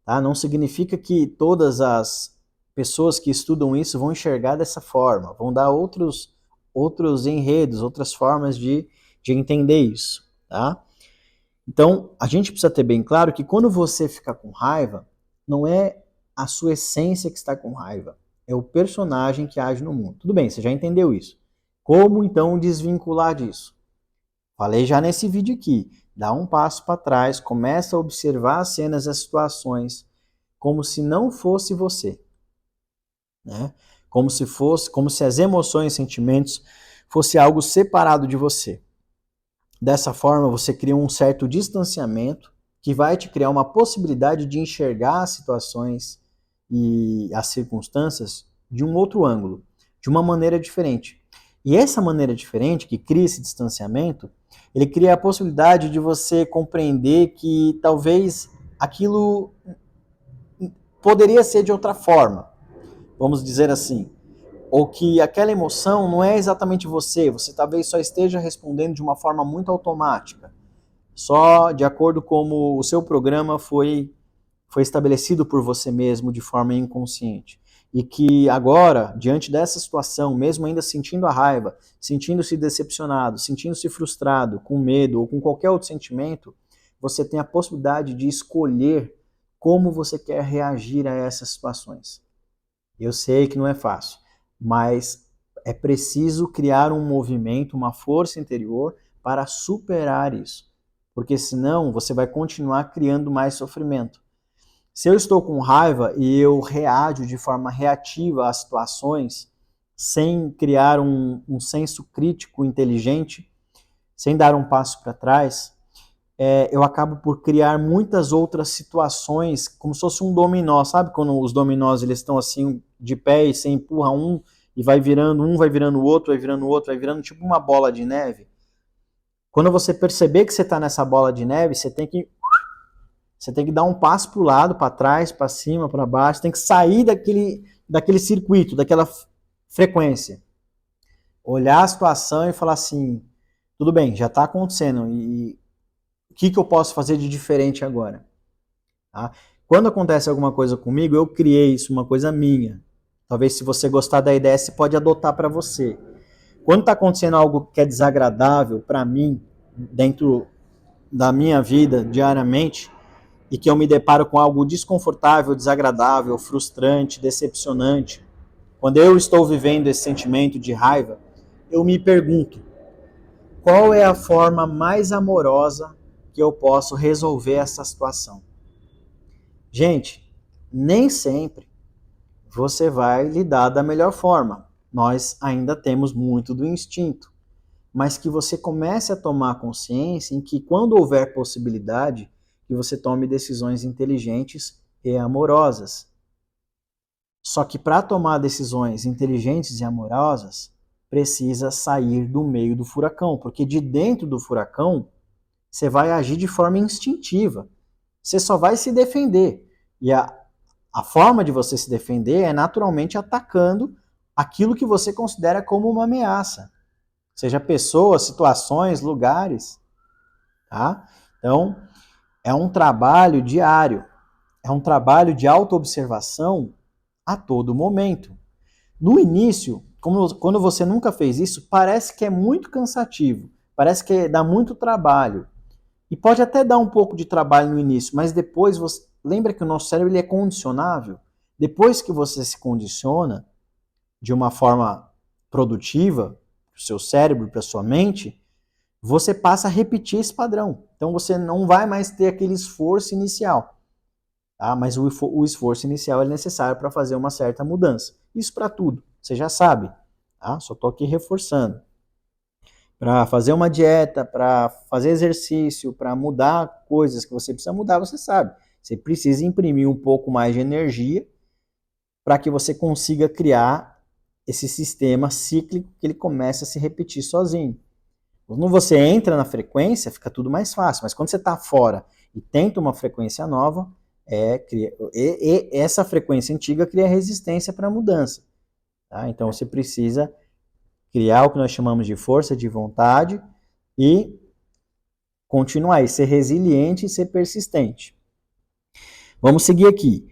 tá? Não significa que todas as pessoas que estudam isso vão enxergar dessa forma, vão dar outros enredos, outras formas de entender isso, tá? Então, a gente precisa ter bem claro que quando você fica com raiva, não é a sua essência que está com raiva, é o personagem que age no mundo. Tudo bem, você já entendeu isso. Como então desvincular disso? Falei já nesse vídeo aqui. Dá um passo para trás, começa a observar as cenas, as situações, como se não fosse você, né? Como se as emoções e sentimentos fosse algo separado de você. Dessa forma, você cria um certo distanciamento que vai te criar uma possibilidade de enxergar as situações e as circunstâncias de um outro ângulo, de uma maneira diferente. E essa maneira diferente, que cria esse distanciamento, ele cria a possibilidade de você compreender que talvez aquilo poderia ser de outra forma, vamos dizer assim. Ou que aquela emoção não é exatamente você talvez só esteja respondendo de uma forma muito automática, só de acordo com como o seu programa foi estabelecido por você mesmo de forma inconsciente. E que agora, diante dessa situação, mesmo ainda sentindo a raiva, sentindo-se decepcionado, sentindo-se frustrado, com medo ou com qualquer outro sentimento, você tem a possibilidade de escolher como você quer reagir a essas situações. Eu sei que não é fácil, mas é preciso criar um movimento, uma força interior para superar isso. Porque senão você vai continuar criando mais sofrimento. Se eu estou com raiva e eu reajo de forma reativa às situações, sem criar um senso crítico inteligente, sem dar um passo para trás, eu acabo por criar muitas outras situações, como se fosse um dominó. Sabe quando os dominós eles estão assim de pé e você empurra e vai virando o outro, vai virando o outro, vai virando tipo uma bola de neve? Quando você perceber que você está nessa bola de neve, você tem que dar um passo para o lado, para trás, para cima, para baixo, tem que sair daquele circuito, daquela frequência. Olhar a situação e falar assim, tudo bem, já está acontecendo, e o que eu posso fazer de diferente agora? Tá? Quando acontece alguma coisa comigo, eu criei isso, uma coisa minha. Talvez se você gostar da ideia, você pode adotar para você. Quando está acontecendo algo que é desagradável para mim, dentro da minha vida, diariamente, e que eu me deparo com algo desconfortável, desagradável, frustrante, decepcionante, quando eu estou vivendo esse sentimento de raiva, eu me pergunto, qual é a forma mais amorosa que eu posso resolver essa situação? Gente, nem sempre você vai lidar da melhor forma. Nós ainda temos muito do instinto. Mas que você comece a tomar consciência em que quando houver possibilidade, que você tome decisões inteligentes e amorosas. Só que para tomar decisões inteligentes e amorosas, precisa sair do meio do furacão, porque de dentro do furacão, você vai agir de forma instintiva. Você só vai se defender. E a forma de você se defender é naturalmente atacando aquilo que você considera como uma ameaça. Seja pessoas, situações, lugares. Tá? Então, é um trabalho diário. É um trabalho de autoobservação a todo momento. No início, quando você nunca fez isso, parece que é muito cansativo, parece que dá muito trabalho. E pode até dar um pouco de trabalho no início, mas depois você lembra que o nosso cérebro ele é condicionável. Depois que você se condiciona de uma forma produtiva, para o seu cérebro, para a sua mente, você passa a repetir esse padrão. Então você não vai mais ter aquele esforço inicial. Tá? Mas o esforço inicial é necessário para fazer uma certa mudança. Isso para tudo, você já sabe. Tá? Só estou aqui reforçando. Para fazer uma dieta, para fazer exercício, para mudar coisas que você precisa mudar, você sabe. Você precisa imprimir um pouco mais de energia para que você consiga criar esse sistema cíclico que ele começa a se repetir sozinho. Quando você entra na frequência, fica tudo mais fácil, mas quando você está fora e tenta uma frequência nova, essa frequência antiga cria resistência para a mudança. Tá? Então você precisa criar o que nós chamamos de força de vontade e continuar, e ser resiliente e ser persistente. Vamos seguir aqui.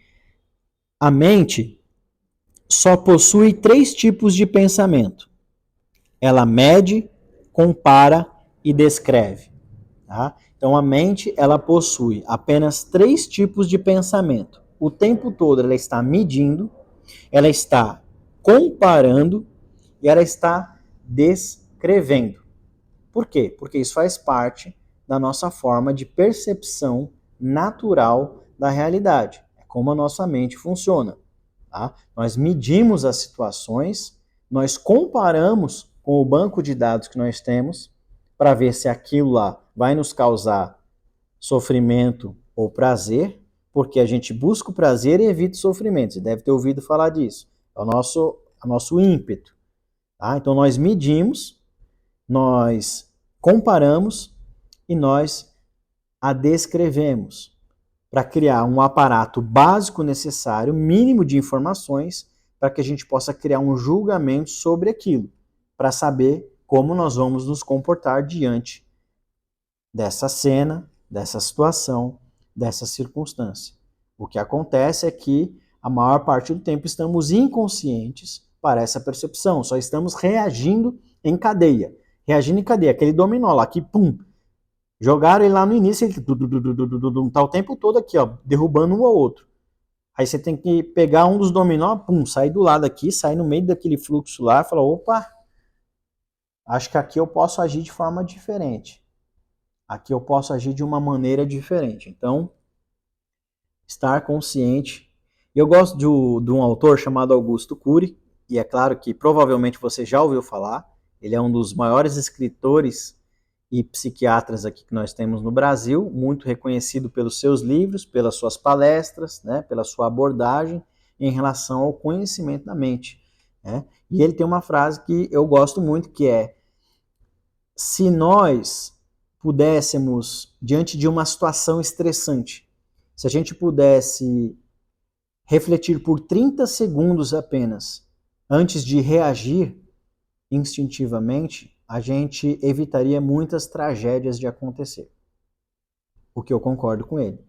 A mente só possui 3 tipos de pensamento. Ela mede, compara e descreve. Tá? Então a mente ela possui apenas 3 tipos de pensamento. O tempo todo ela está medindo, ela está comparando e ela está descrevendo. Por quê? Porque isso faz parte da nossa forma de percepção natural da realidade. É como a nossa mente funciona. Tá? Nós medimos as situações, nós comparamos com o banco de dados que nós temos para ver se aquilo lá vai nos causar sofrimento ou prazer, porque a gente busca o prazer e evita o sofrimento. Você deve ter ouvido falar disso. É o nosso ímpeto. Tá? Então nós medimos, nós comparamos e nós a descrevemos para criar um aparato básico necessário, mínimo de informações, para que a gente possa criar um julgamento sobre aquilo, para saber como nós vamos nos comportar diante dessa cena, dessa situação, dessa circunstância. O que acontece é que a maior parte do tempo estamos inconscientes para essa percepção, só estamos reagindo em cadeia. Reagindo em cadeia, aquele dominó lá, que pum, jogaram ele lá no início, ele tá o tempo todo aqui, ó, derrubando um ao outro. Aí você tem que pegar um dos dominó, pum, sair do lado aqui, sair no meio daquele fluxo lá e falar, opa, acho que aqui eu posso agir de forma diferente. Aqui eu posso agir de uma maneira diferente. Então, estar consciente. Eu gosto de um autor chamado Augusto Cury, e é claro que provavelmente você já ouviu falar. Ele é um dos maiores escritores e psiquiatras aqui que nós temos no Brasil, muito reconhecido pelos seus livros, pelas suas palestras, né, pela sua abordagem em relação ao conhecimento da mente. Né? E ele tem uma frase que eu gosto muito, que é: se nós pudéssemos, diante de uma situação estressante, se a gente pudesse refletir por 30 segundos apenas, antes de reagir instintivamente, a gente evitaria muitas tragédias de acontecer. O que eu concordo com ele.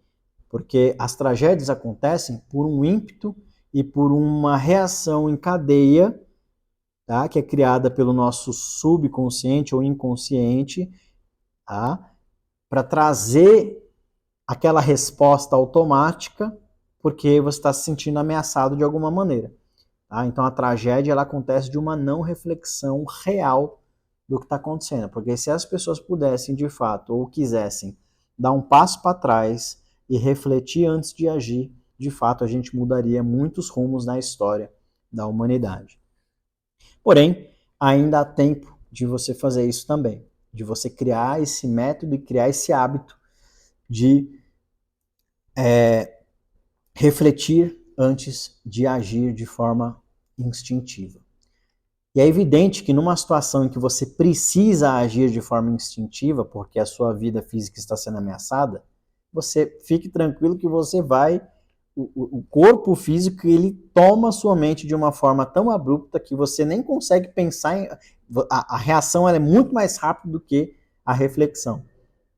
Porque as tragédias acontecem por um ímpeto e por uma reação em cadeia, tá? Que é criada pelo nosso subconsciente ou inconsciente, tá? Para trazer aquela resposta automática, porque você está se sentindo ameaçado de alguma maneira. Tá? Então a tragédia ela acontece de uma não reflexão real do que está acontecendo. Porque se as pessoas pudessem, de fato, ou quisessem dar um passo para trás e refletir antes de agir, de fato a gente mudaria muitos rumos na história da humanidade. Porém, ainda há tempo de você fazer isso também, de você criar esse método e criar esse hábito de refletir antes de agir de forma instintiva. E é evidente que numa situação em que você precisa agir de forma instintiva, porque a sua vida física está sendo ameaçada, você fique tranquilo que você vai, o corpo físico, ele toma a sua mente de uma forma tão abrupta que você nem consegue pensar em, a reação ela é muito mais rápida do que a reflexão.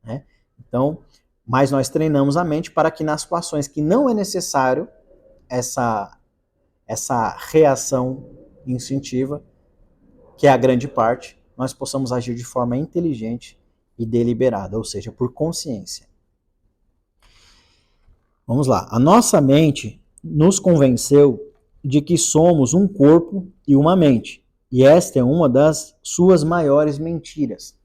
Né? Então, mas nós treinamos a mente para que nas situações que não é necessário essa reação instintiva, que é a grande parte, nós possamos agir de forma inteligente e deliberada, ou seja, por consciência. Vamos lá. A nossa mente nos convenceu de que somos um corpo e uma mente. E esta é uma das suas maiores mentiras.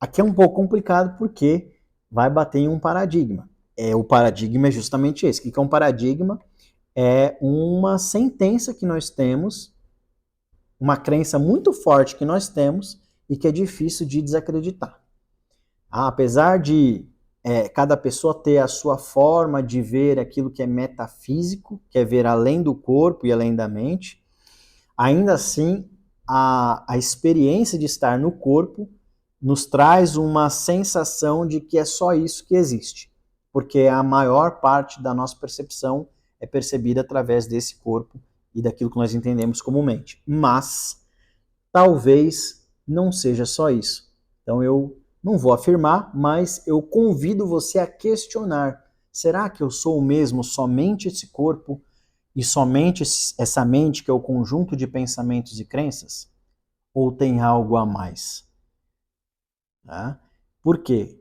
Aqui é um pouco complicado porque vai bater em um paradigma. O paradigma é justamente esse. O que é um paradigma? É uma sentença que nós temos, uma crença muito forte que nós temos e que é difícil de desacreditar. Apesar de cada pessoa ter a sua forma de ver aquilo que é metafísico, que é ver além do corpo e além da mente, ainda assim a experiência de estar no corpo nos traz uma sensação de que é só isso que existe, porque a maior parte da nossa percepção é percebida através desse corpo e daquilo que nós entendemos como mente. Mas talvez não seja só isso. Então eu não vou afirmar, mas eu convido você a questionar. Será que eu sou mesmo somente esse corpo e somente essa mente que é o conjunto de pensamentos e crenças? Ou tem algo a mais? Tá? Por quê?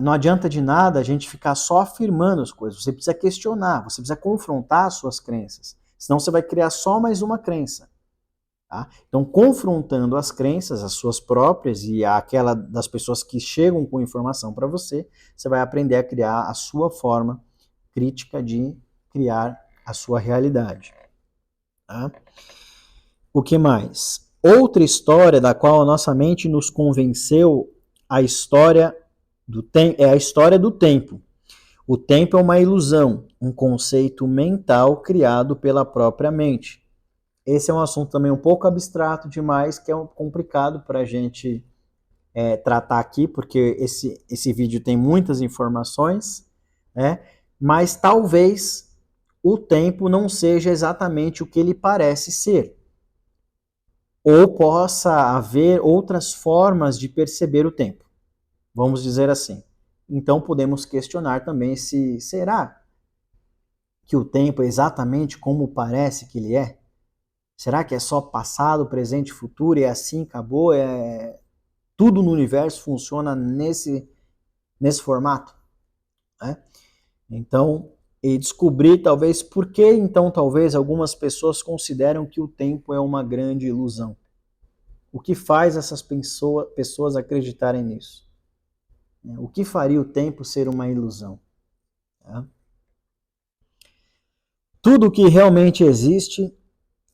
Não adianta de nada a gente ficar só afirmando as coisas. Você precisa questionar, você precisa confrontar as suas crenças. Senão você vai criar só mais uma crença. Tá? Então, confrontando as crenças, as suas próprias e aquela das pessoas que chegam com informação para você, você vai aprender a criar a sua forma crítica de criar a sua realidade. Tá? O que mais? Outra história da qual a nossa mente nos convenceu, a história é a história do tempo. O tempo é uma ilusão, um conceito mental criado pela própria mente. Esse é um assunto também um pouco abstrato demais, que é complicado para a gente tratar aqui, porque esse vídeo tem muitas informações, né? Mas talvez o tempo não seja exatamente o que ele parece ser. Ou possa haver outras formas de perceber o tempo. Vamos dizer assim. Então podemos questionar também se será que o tempo é exatamente como parece que ele é? Será que é só passado, presente e futuro e assim acabou? Tudo no universo funciona nesse formato? Né? Então, e descobrir talvez por que então talvez algumas pessoas consideram que o tempo é uma grande ilusão. O que faz essas pessoas acreditarem nisso? O que faria o tempo ser uma ilusão? Tá? Tudo que realmente existe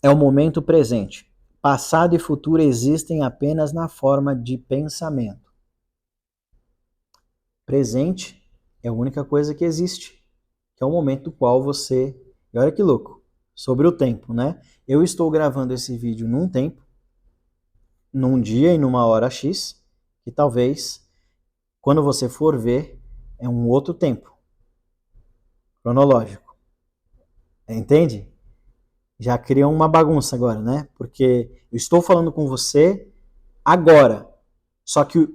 é o momento presente. Passado e futuro existem apenas na forma de pensamento. Presente é a única coisa que existe, que é o momento do qual você... E olha que louco, sobre o tempo, né? Eu estou gravando esse vídeo num tempo, num dia e numa hora X, que talvez, quando você for ver, é um outro tempo cronológico. Entende? Já cria uma bagunça agora, né? Porque eu estou falando com você agora, só que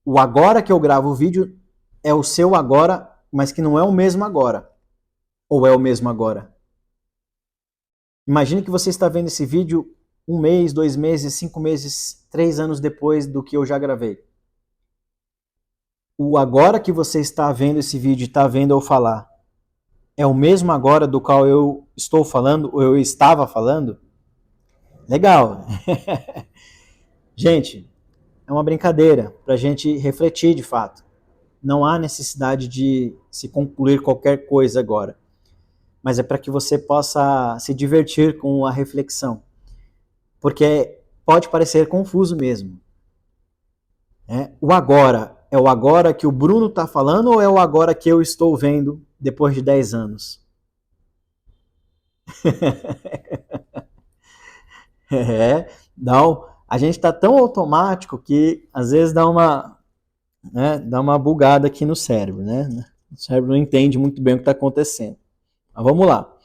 o agora que eu gravo o vídeo é o seu agora, mas que não é o mesmo agora. Ou é o mesmo agora? Imagine que você está vendo esse vídeo 1 mês, 2 meses, 5 meses, 3 anos depois do que eu já gravei. O agora que você está vendo esse vídeo e está vendo eu falar é o mesmo agora do qual eu estou falando ou eu estava falando? Legal. Gente, é uma brincadeira para a gente refletir de fato. Não há necessidade de se concluir qualquer coisa agora, mas é para que você possa se divertir com a reflexão, porque pode parecer confuso mesmo. O agora é o agora que o Bruno está falando ou é o agora que eu estou vendo depois de 10 anos? Não, a gente está tão automático que às vezes dá uma bugada aqui no cérebro, né? O cérebro não entende muito bem o que está acontecendo. Mas vamos lá.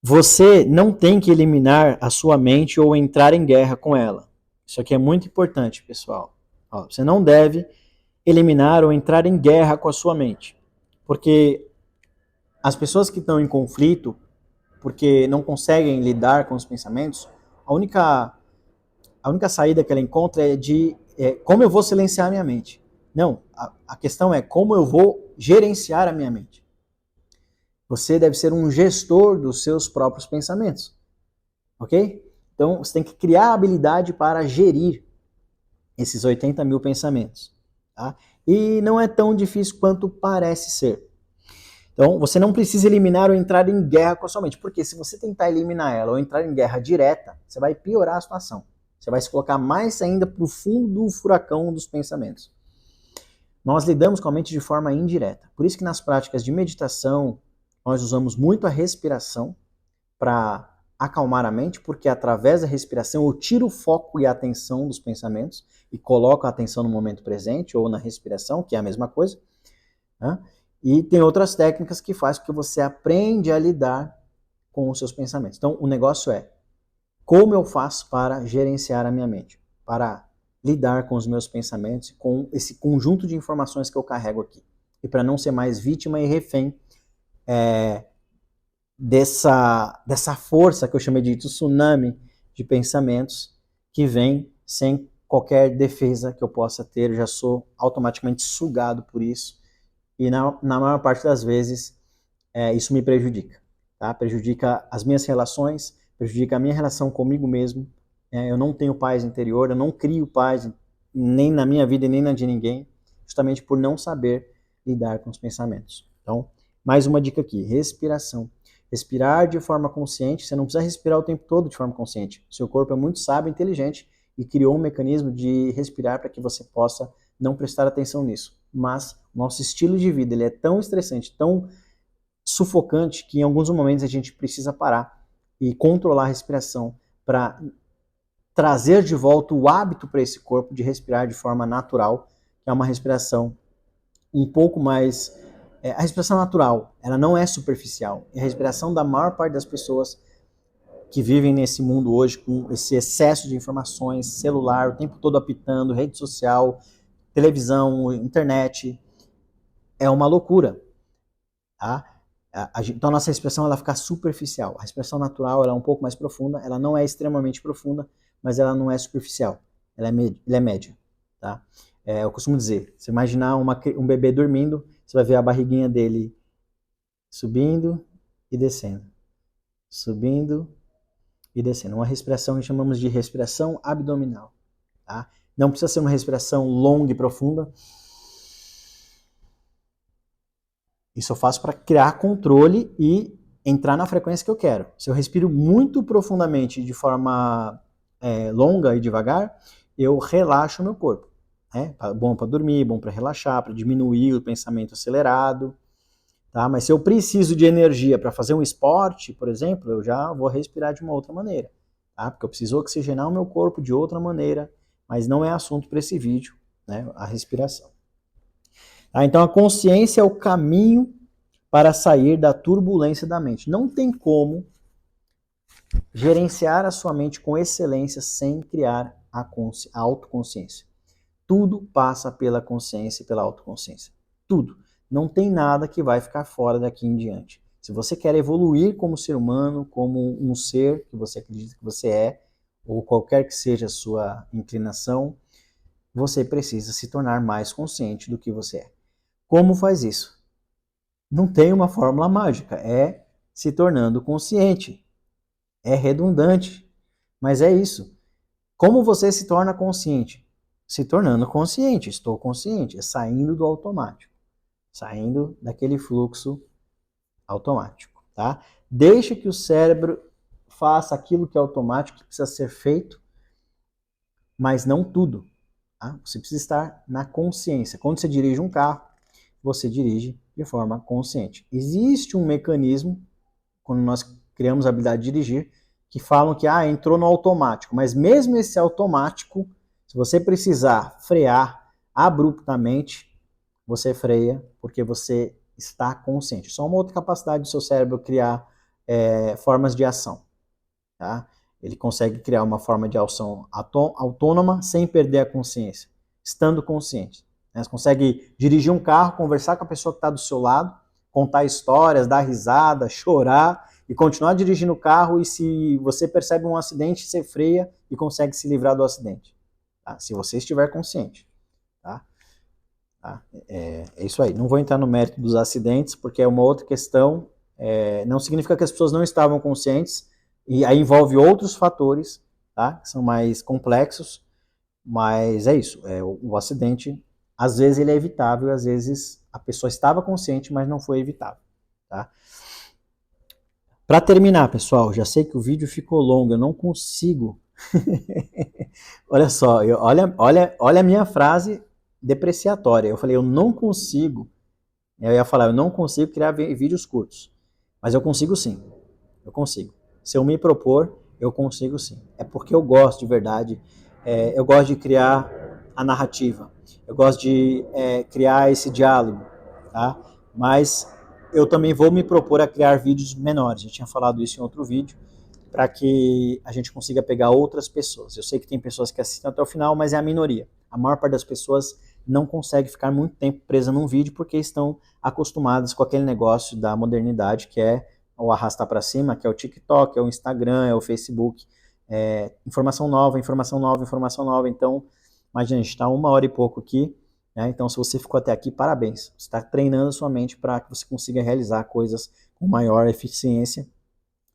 Você não tem que eliminar a sua mente ou entrar em guerra com ela. Isso aqui é muito importante, pessoal. Você não deve eliminar ou entrar em guerra com a sua mente. Porque as pessoas que estão em conflito, porque não conseguem lidar com os pensamentos, a única saída que ela encontra é de como eu vou silenciar a minha mente. Não, a questão é como eu vou gerenciar a minha mente. Você deve ser um gestor dos seus próprios pensamentos, ok? Então, você tem que criar a habilidade para gerir esses 80 mil pensamentos. Tá? E não é tão difícil quanto parece ser. Então, você não precisa eliminar ou entrar em guerra com a sua mente, porque se você tentar eliminar ela ou entrar em guerra direta, você vai piorar a situação. Você vai se colocar mais ainda para o fundo do furacão dos pensamentos. Nós lidamos com a mente de forma indireta. Por isso que nas práticas de meditação, nós usamos muito a respiração para acalmar a mente, porque através da respiração eu tiro o foco e a atenção dos pensamentos e coloco a atenção no momento presente ou na respiração, que é a mesma coisa. Né? E tem outras técnicas que fazem com que você aprende a lidar com os seus pensamentos. Então, o negócio é como eu faço para gerenciar a minha mente, para lidar com os meus pensamentos, com esse conjunto de informações que eu carrego aqui. E para não ser mais vítima e refém dessa força que eu chamei de tsunami de pensamentos que vem sem qualquer defesa que eu possa ter, eu já sou automaticamente sugado por isso e na maior parte das vezes isso me prejudica, tá? Prejudica as minhas relações, prejudica a minha relação comigo mesmo, eu não tenho paz interior, eu não crio paz nem na minha vida e nem na de ninguém, justamente por não saber lidar com os pensamentos. Então, mais uma dica aqui, respiração. Respirar de forma consciente, você não precisa respirar o tempo todo de forma consciente. O seu corpo é muito sábio e inteligente e criou um mecanismo de respirar para que você possa não prestar atenção nisso. Mas nosso estilo de vida ele é tão estressante, tão sufocante, que em alguns momentos a gente precisa parar e controlar a respiração para trazer de volta o hábito para esse corpo de respirar de forma natural, que é uma respiração um pouco mais... a respiração natural, ela não é superficial. É a respiração da maior parte das pessoas que vivem nesse mundo hoje com esse excesso de informações, celular, o tempo todo apitando, rede social, televisão, internet. É uma loucura. Tá? Então a nossa respiração ela fica superficial. A respiração natural ela é um pouco mais profunda, ela não é extremamente profunda, mas ela não é superficial. Ela é média. Tá? Eu costumo dizer, se imaginar um bebê dormindo, você vai ver a barriguinha dele subindo e descendo. Subindo e descendo. Uma respiração que chamamos de respiração abdominal. Tá? Não precisa ser uma respiração longa e profunda. Isso eu faço para criar controle e entrar na frequência que eu quero. Se eu respiro muito profundamente de forma longa e devagar, eu relaxo o meu corpo. Bom para dormir, bom para relaxar, para diminuir o pensamento acelerado. Tá? Mas se eu preciso de energia para fazer um esporte, por exemplo, eu já vou respirar de uma outra maneira. Tá? Porque eu preciso oxigenar o meu corpo de outra maneira, mas não é assunto para esse vídeo, né? A respiração. Tá? Então a consciência é o caminho para sair da turbulência da mente. Não tem como gerenciar a sua mente com excelência sem criar a autoconsciência. Tudo passa pela consciência e pela autoconsciência. Tudo. Não tem nada que vai ficar fora daqui em diante. Se você quer evoluir como ser humano, como um ser que você acredita que você é, ou qualquer que seja a sua inclinação, você precisa se tornar mais consciente do que você é. Como faz isso? Não tem uma fórmula mágica, é se tornando consciente. É redundante, mas é isso. Como você se torna consciente? Se tornando consciente, estou consciente, é saindo do automático, saindo daquele fluxo automático, tá? Deixa que o cérebro faça aquilo que é automático, que precisa ser feito, mas não tudo, tá? Você precisa estar na consciência. Quando você dirige um carro, você dirige de forma consciente. Existe um mecanismo, quando nós criamos a habilidade de dirigir, que falam que entrou no automático, mas mesmo esse automático, se você precisar frear abruptamente, você freia porque você está consciente. Só uma outra capacidade do seu cérebro criar formas de ação. Tá? Ele consegue criar uma forma de ação autônoma sem perder a consciência, estando consciente. Você consegue dirigir um carro, conversar com a pessoa que está do seu lado, contar histórias, dar risada, chorar, e continuar dirigindo o carro, e se você percebe um acidente, você freia e consegue se livrar do acidente. Tá? Se você estiver consciente. Tá? Tá? É isso aí. Não vou entrar no mérito dos acidentes, porque é uma outra questão. Não significa que as pessoas não estavam conscientes, e aí envolve outros fatores, tá? Que são mais complexos, mas é isso. O acidente, às vezes ele é evitável, às vezes a pessoa estava consciente, mas não foi evitável. Tá? Para terminar, pessoal, já sei que o vídeo ficou longo, eu não consigo. Olha só, olha a minha frase depreciatória. Eu falei, eu não consigo. Eu ia falar, eu não consigo criar vídeos curtos. Mas eu consigo sim. Eu consigo. Se eu me propor, eu consigo sim. É porque eu gosto de verdade. Eu gosto de criar a narrativa. Eu gosto de criar esse diálogo. Tá? Mas eu também vou me propor a criar vídeos menores. Eu tinha falado isso em outro vídeo, para que a gente consiga pegar outras pessoas. Eu sei que tem pessoas que assistem até o final, mas é a minoria. A maior parte das pessoas não consegue ficar muito tempo presa num vídeo porque estão acostumadas com aquele negócio da modernidade que é o arrastar para cima, que é o TikTok, é o Instagram, é o Facebook. Informação nova, informação nova, informação nova. Então, imagina, a gente está 1 hora e pouco aqui, né? Então, se você ficou até aqui, parabéns. Você está treinando sua mente para que você consiga realizar coisas com maior eficiência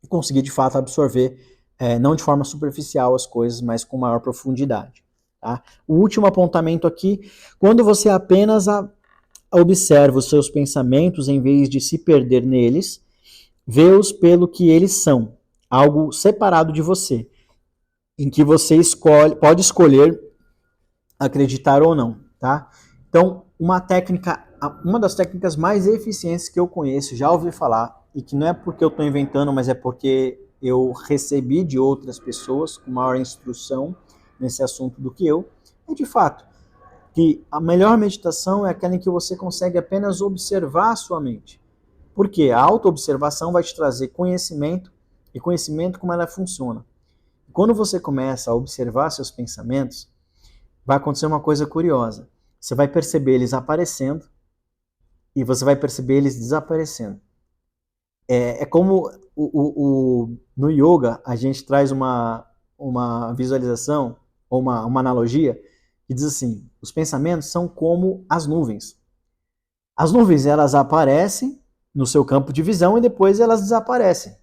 e conseguir de fato absorver, não de forma superficial as coisas, mas com maior profundidade. Tá? O último apontamento aqui, quando você apenas observa os seus pensamentos em vez de se perder neles, vê-os pelo que eles são, algo separado de você, em que você pode escolher acreditar ou não. Tá? Então, uma das técnicas mais eficientes que eu conheço, já ouvi falar, e que não é porque eu estou inventando, mas é porque eu recebi de outras pessoas com maior instrução nesse assunto do que eu, é de fato que a melhor meditação é aquela em que você consegue apenas observar a sua mente. Porque a autoobservação vai te trazer conhecimento, e conhecimento como ela funciona. Quando você começa a observar seus pensamentos, vai acontecer uma coisa curiosa. Você vai perceber eles aparecendo e você vai perceber eles desaparecendo. É como no yoga a gente traz uma visualização, ou uma analogia, que diz assim, os pensamentos são como as nuvens. As nuvens, elas aparecem no seu campo de visão e depois elas desaparecem.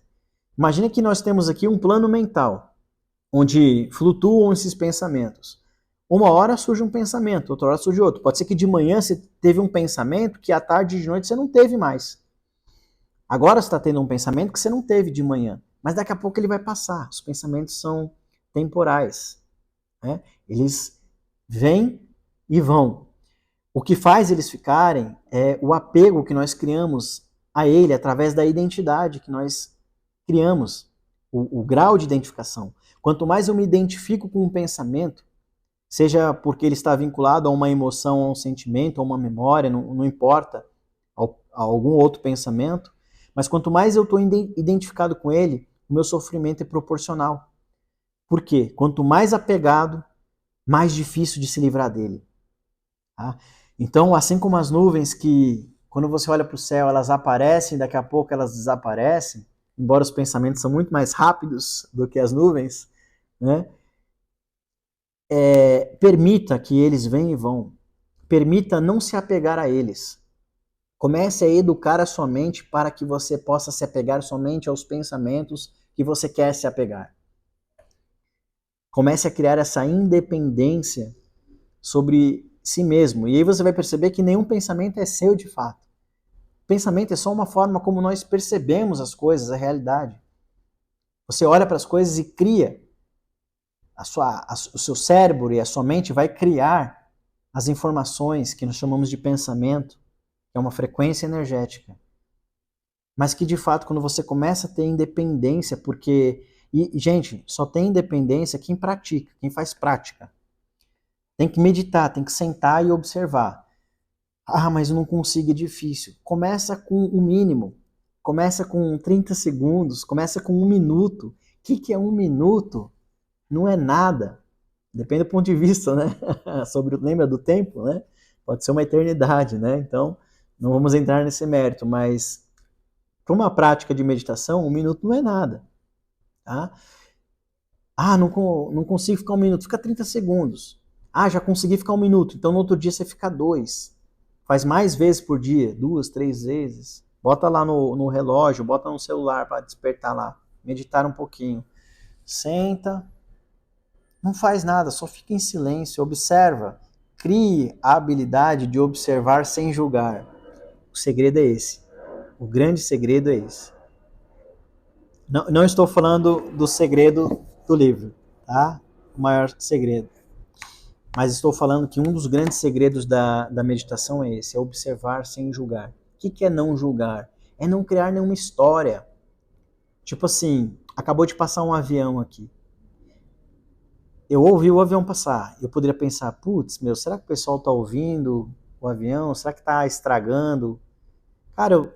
Imagina que nós temos aqui um plano mental, onde flutuam esses pensamentos. Uma hora surge um pensamento, outra hora surge outro. Pode ser que de manhã você teve um pensamento que à tarde e de noite você não teve mais. Agora você está tendo um pensamento que você não teve de manhã, mas daqui a pouco ele vai passar. Os pensamentos são temporais, né? Eles vêm e vão. O que faz eles ficarem é o apego que nós criamos a ele através da identidade que nós criamos, o grau de identificação. Quanto mais eu me identifico com um pensamento, seja porque ele está vinculado a uma emoção, a um sentimento, a uma memória, não importa, a algum outro pensamento, mas quanto mais eu estou identificado com ele, o meu sofrimento é proporcional. Por quê? Quanto mais apegado, mais difícil de se livrar dele. Tá? Então, assim como as nuvens que, quando você olha para o céu, elas aparecem, daqui a pouco elas desaparecem, embora os pensamentos são muito mais rápidos do que as nuvens, né? Permita que eles venham e vão. Permita não se apegar a eles. Comece a educar a sua mente para que você possa se apegar somente aos pensamentos que você quer se apegar. Comece a criar essa independência sobre si mesmo. E aí você vai perceber que nenhum pensamento é seu de fato. Pensamento é só uma forma como nós percebemos as coisas, a realidade. Você olha para as coisas e cria. O seu cérebro e a sua mente vai criar as informações que nós chamamos de pensamento, que é uma frequência energética. Mas que, de fato, quando você começa a ter independência, porque... E, gente, só tem independência quem pratica, quem faz prática. Tem que meditar, tem que sentar e observar. Ah, mas eu não consigo, é difícil. Começa com o mínimo. Começa com 30 segundos, começa com 1 minuto. O que é 1 minuto? Não é nada. Depende do ponto de vista, né? Lembra do tempo, né? Pode ser uma eternidade, né? Então, não vamos entrar nesse mérito, mas para uma prática de meditação, 1 minuto não é nada. Tá? Ah, não consigo ficar 1 minuto, fica 30 segundos. Ah, já consegui ficar 1 minuto, então no outro dia você fica 2. Faz mais vezes por dia, 2, 3 vezes. Bota lá no relógio, bota no celular para despertar lá. Meditar um pouquinho. Senta, não faz nada, só fica em silêncio, observa. Crie a habilidade de observar sem julgar. O segredo é esse. O grande segredo é esse. Não estou falando do segredo do livro, tá? O maior segredo. Mas estou falando que um dos grandes segredos da meditação é esse, é observar sem julgar. O que é não julgar? É não criar nenhuma história. Tipo assim, acabou de passar um avião aqui. Eu ouvi o avião passar. Eu poderia pensar, putz, será que o pessoal está ouvindo o avião? Será que está estragando? Cara,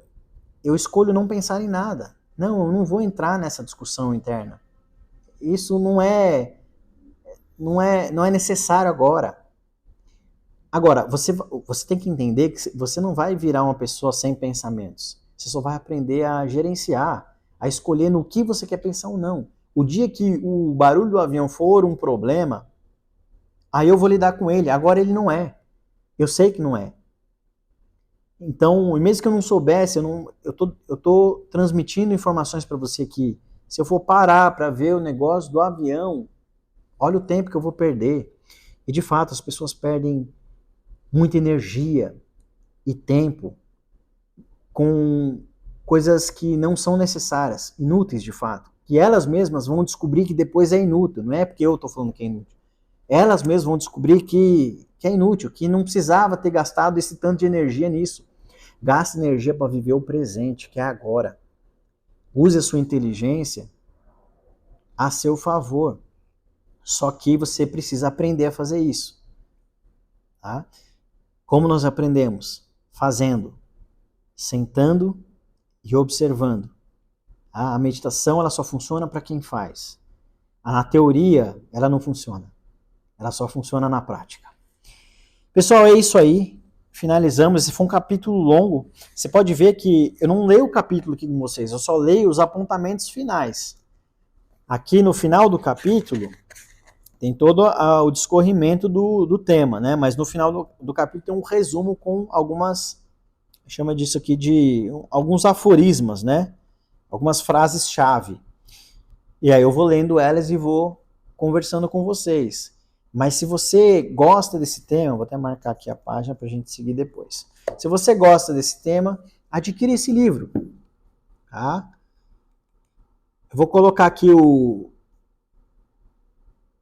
eu escolho não pensar em nada. Não, eu não vou entrar nessa discussão interna. Isso não é necessário agora. Agora, você tem que entender que você não vai virar uma pessoa sem pensamentos. Você só vai aprender a gerenciar, a escolher no que você quer pensar ou não. O dia que o barulho do avião for um problema, aí eu vou lidar com ele. Agora ele não é. Eu sei que não é. Então, mesmo que eu não soubesse, eu tô transmitindo informações para você aqui. Se eu for parar para ver o negócio do avião, olha o tempo que eu vou perder. E de fato, as pessoas perdem muita energia e tempo com coisas que não são necessárias, inúteis de fato. Que elas mesmas vão descobrir que depois é inútil. Não é porque eu estou falando que é inútil. Elas mesmas vão descobrir que é inútil, que não precisava ter gastado esse tanto de energia nisso. Gaste energia para viver o presente, que é agora. Use a sua inteligência a seu favor. Só que você precisa aprender a fazer isso. Tá? Como nós aprendemos? Fazendo, sentando e observando. A meditação ela só funciona para quem faz. Na teoria, ela não funciona. Ela só funciona na prática. Pessoal, é isso aí. Finalizamos. Esse foi um capítulo longo. Você pode ver que eu não leio o capítulo aqui com vocês, eu só leio os apontamentos finais. Aqui no final do capítulo, tem todo o discorrimento do tema, né? Mas no final do capítulo tem um resumo com algumas, chama disso aqui de alguns aforismas, né? Algumas frases-chave. E aí eu vou lendo elas e vou conversando com vocês. Mas se você gosta desse tema, vou até marcar aqui a página para a gente seguir depois. Se você gosta desse tema, adquira esse livro. Tá? Eu vou colocar aqui o...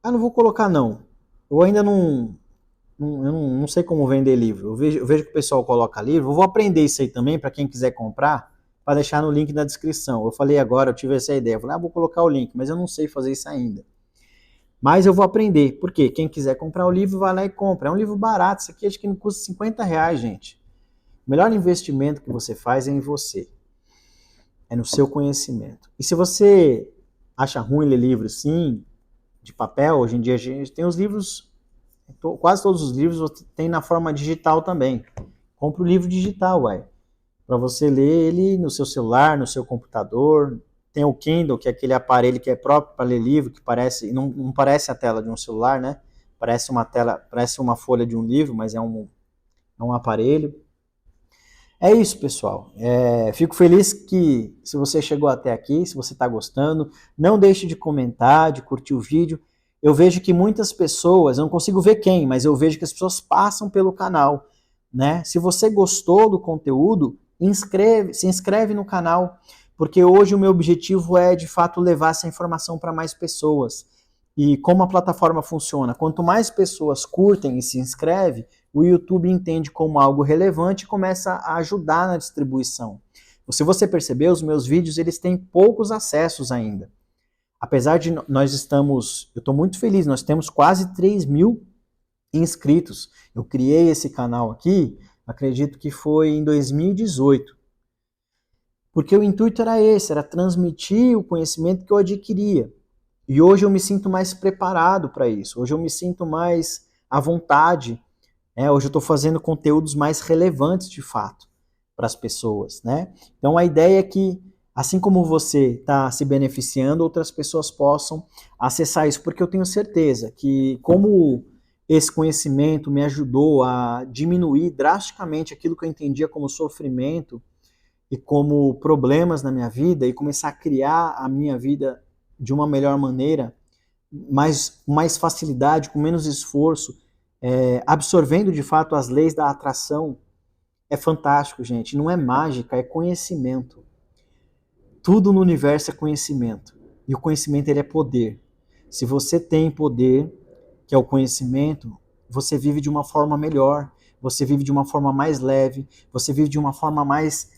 não vou colocar não. Eu ainda não sei como vender livro. Eu vejo que o pessoal coloca livro. Eu vou aprender isso aí também para quem quiser comprar, para deixar no link da descrição. Eu falei agora, eu tive essa ideia. Eu falei, vou colocar o link, mas eu não sei fazer isso ainda. Mas eu vou aprender, porque quem quiser comprar o livro, vai lá e compra. É um livro barato, isso aqui acho que não custa R$50, gente. O melhor investimento que você faz é em você. É no seu conhecimento. E se você acha ruim ler livro, sim, de papel, hoje em dia a gente tem os livros, quase todos os livros tem na forma digital também. Compre o livro digital, para você ler ele no seu celular, no seu computador. Tem o Kindle, que é aquele aparelho que é próprio para ler livro, que parece, não parece a tela de um celular, né? Parece uma folha de um livro, mas é um aparelho. É isso, pessoal. Fico feliz que se você chegou até aqui, se você está gostando, não deixe de comentar, de curtir o vídeo. Eu vejo que muitas pessoas, eu não consigo ver quem, mas eu vejo que as pessoas passam pelo canal, né? Se você gostou do conteúdo, se inscreve no canal, porque hoje o meu objetivo é, de fato, levar essa informação para mais pessoas. E como a plataforma funciona? Quanto mais pessoas curtem e se inscrevem, o YouTube entende como algo relevante e começa a ajudar na distribuição. Se você perceber, os meus vídeos eles têm poucos acessos ainda. Apesar de eu estou muito feliz, nós temos quase 3.000 inscritos. Eu criei esse canal aqui, acredito que foi em 2018. Porque o intuito era esse, era transmitir o conhecimento que eu adquiria. E hoje eu me sinto mais preparado para isso, hoje eu me sinto mais à vontade, hoje eu estou fazendo conteúdos mais relevantes de fato. para as pessoas, né? Então a ideia é que, assim como você está se beneficiando, outras pessoas possam acessar isso, porque eu tenho certeza que, como esse conhecimento me ajudou a diminuir drasticamente aquilo que eu entendia como sofrimento e como problemas na minha vida, e começar a criar a minha vida de uma melhor maneira, com mais facilidade, com menos esforço, absorvendo de fato as leis da atração, é fantástico, gente. Não é mágica, é conhecimento. Tudo no universo é conhecimento. E o conhecimento, ele é poder. Se você tem poder, que é o conhecimento, você vive de uma forma melhor, você vive de uma forma mais leve, você vive de uma forma mais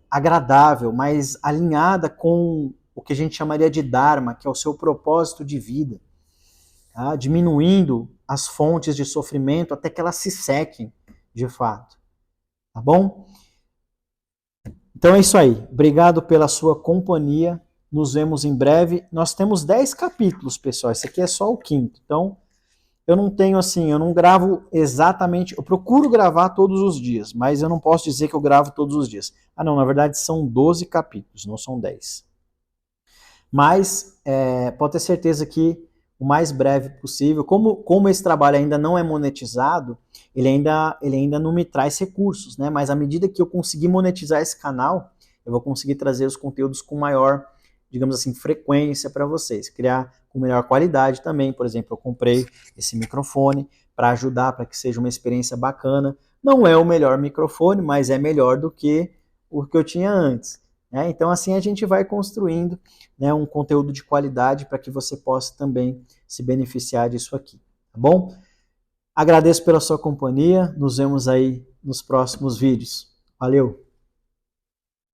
agradável, mais alinhada com o que a gente chamaria de Dharma, que é o seu propósito de vida, tá? Diminuindo as fontes de sofrimento até que elas se sequem, de fato. Tá bom? Então é isso aí. Obrigado pela sua companhia. Nos vemos em breve. Nós temos 10 capítulos, pessoal. Esse aqui é só o quinto. Então, eu não tenho assim, eu não gravo exatamente. Eu procuro gravar todos os dias, mas eu não posso dizer que eu gravo todos os dias. Ah, não, na verdade são 12 capítulos, não são 10. Mas pode ter certeza que o mais breve possível, como esse trabalho ainda não é monetizado, ele ainda não me traz recursos, né? Mas à medida que eu conseguir monetizar esse canal, eu vou conseguir trazer os conteúdos com maior, digamos assim, frequência para vocês, criar com melhor qualidade também. Por exemplo, eu comprei esse microfone para ajudar, para que seja uma experiência bacana. Não é o melhor microfone, mas é melhor do que o que eu tinha antes. Então, assim a gente vai construindo, né, um conteúdo de qualidade para que você possa também se beneficiar disso aqui, tá bom? Agradeço pela sua companhia, nos vemos aí nos próximos vídeos. Valeu!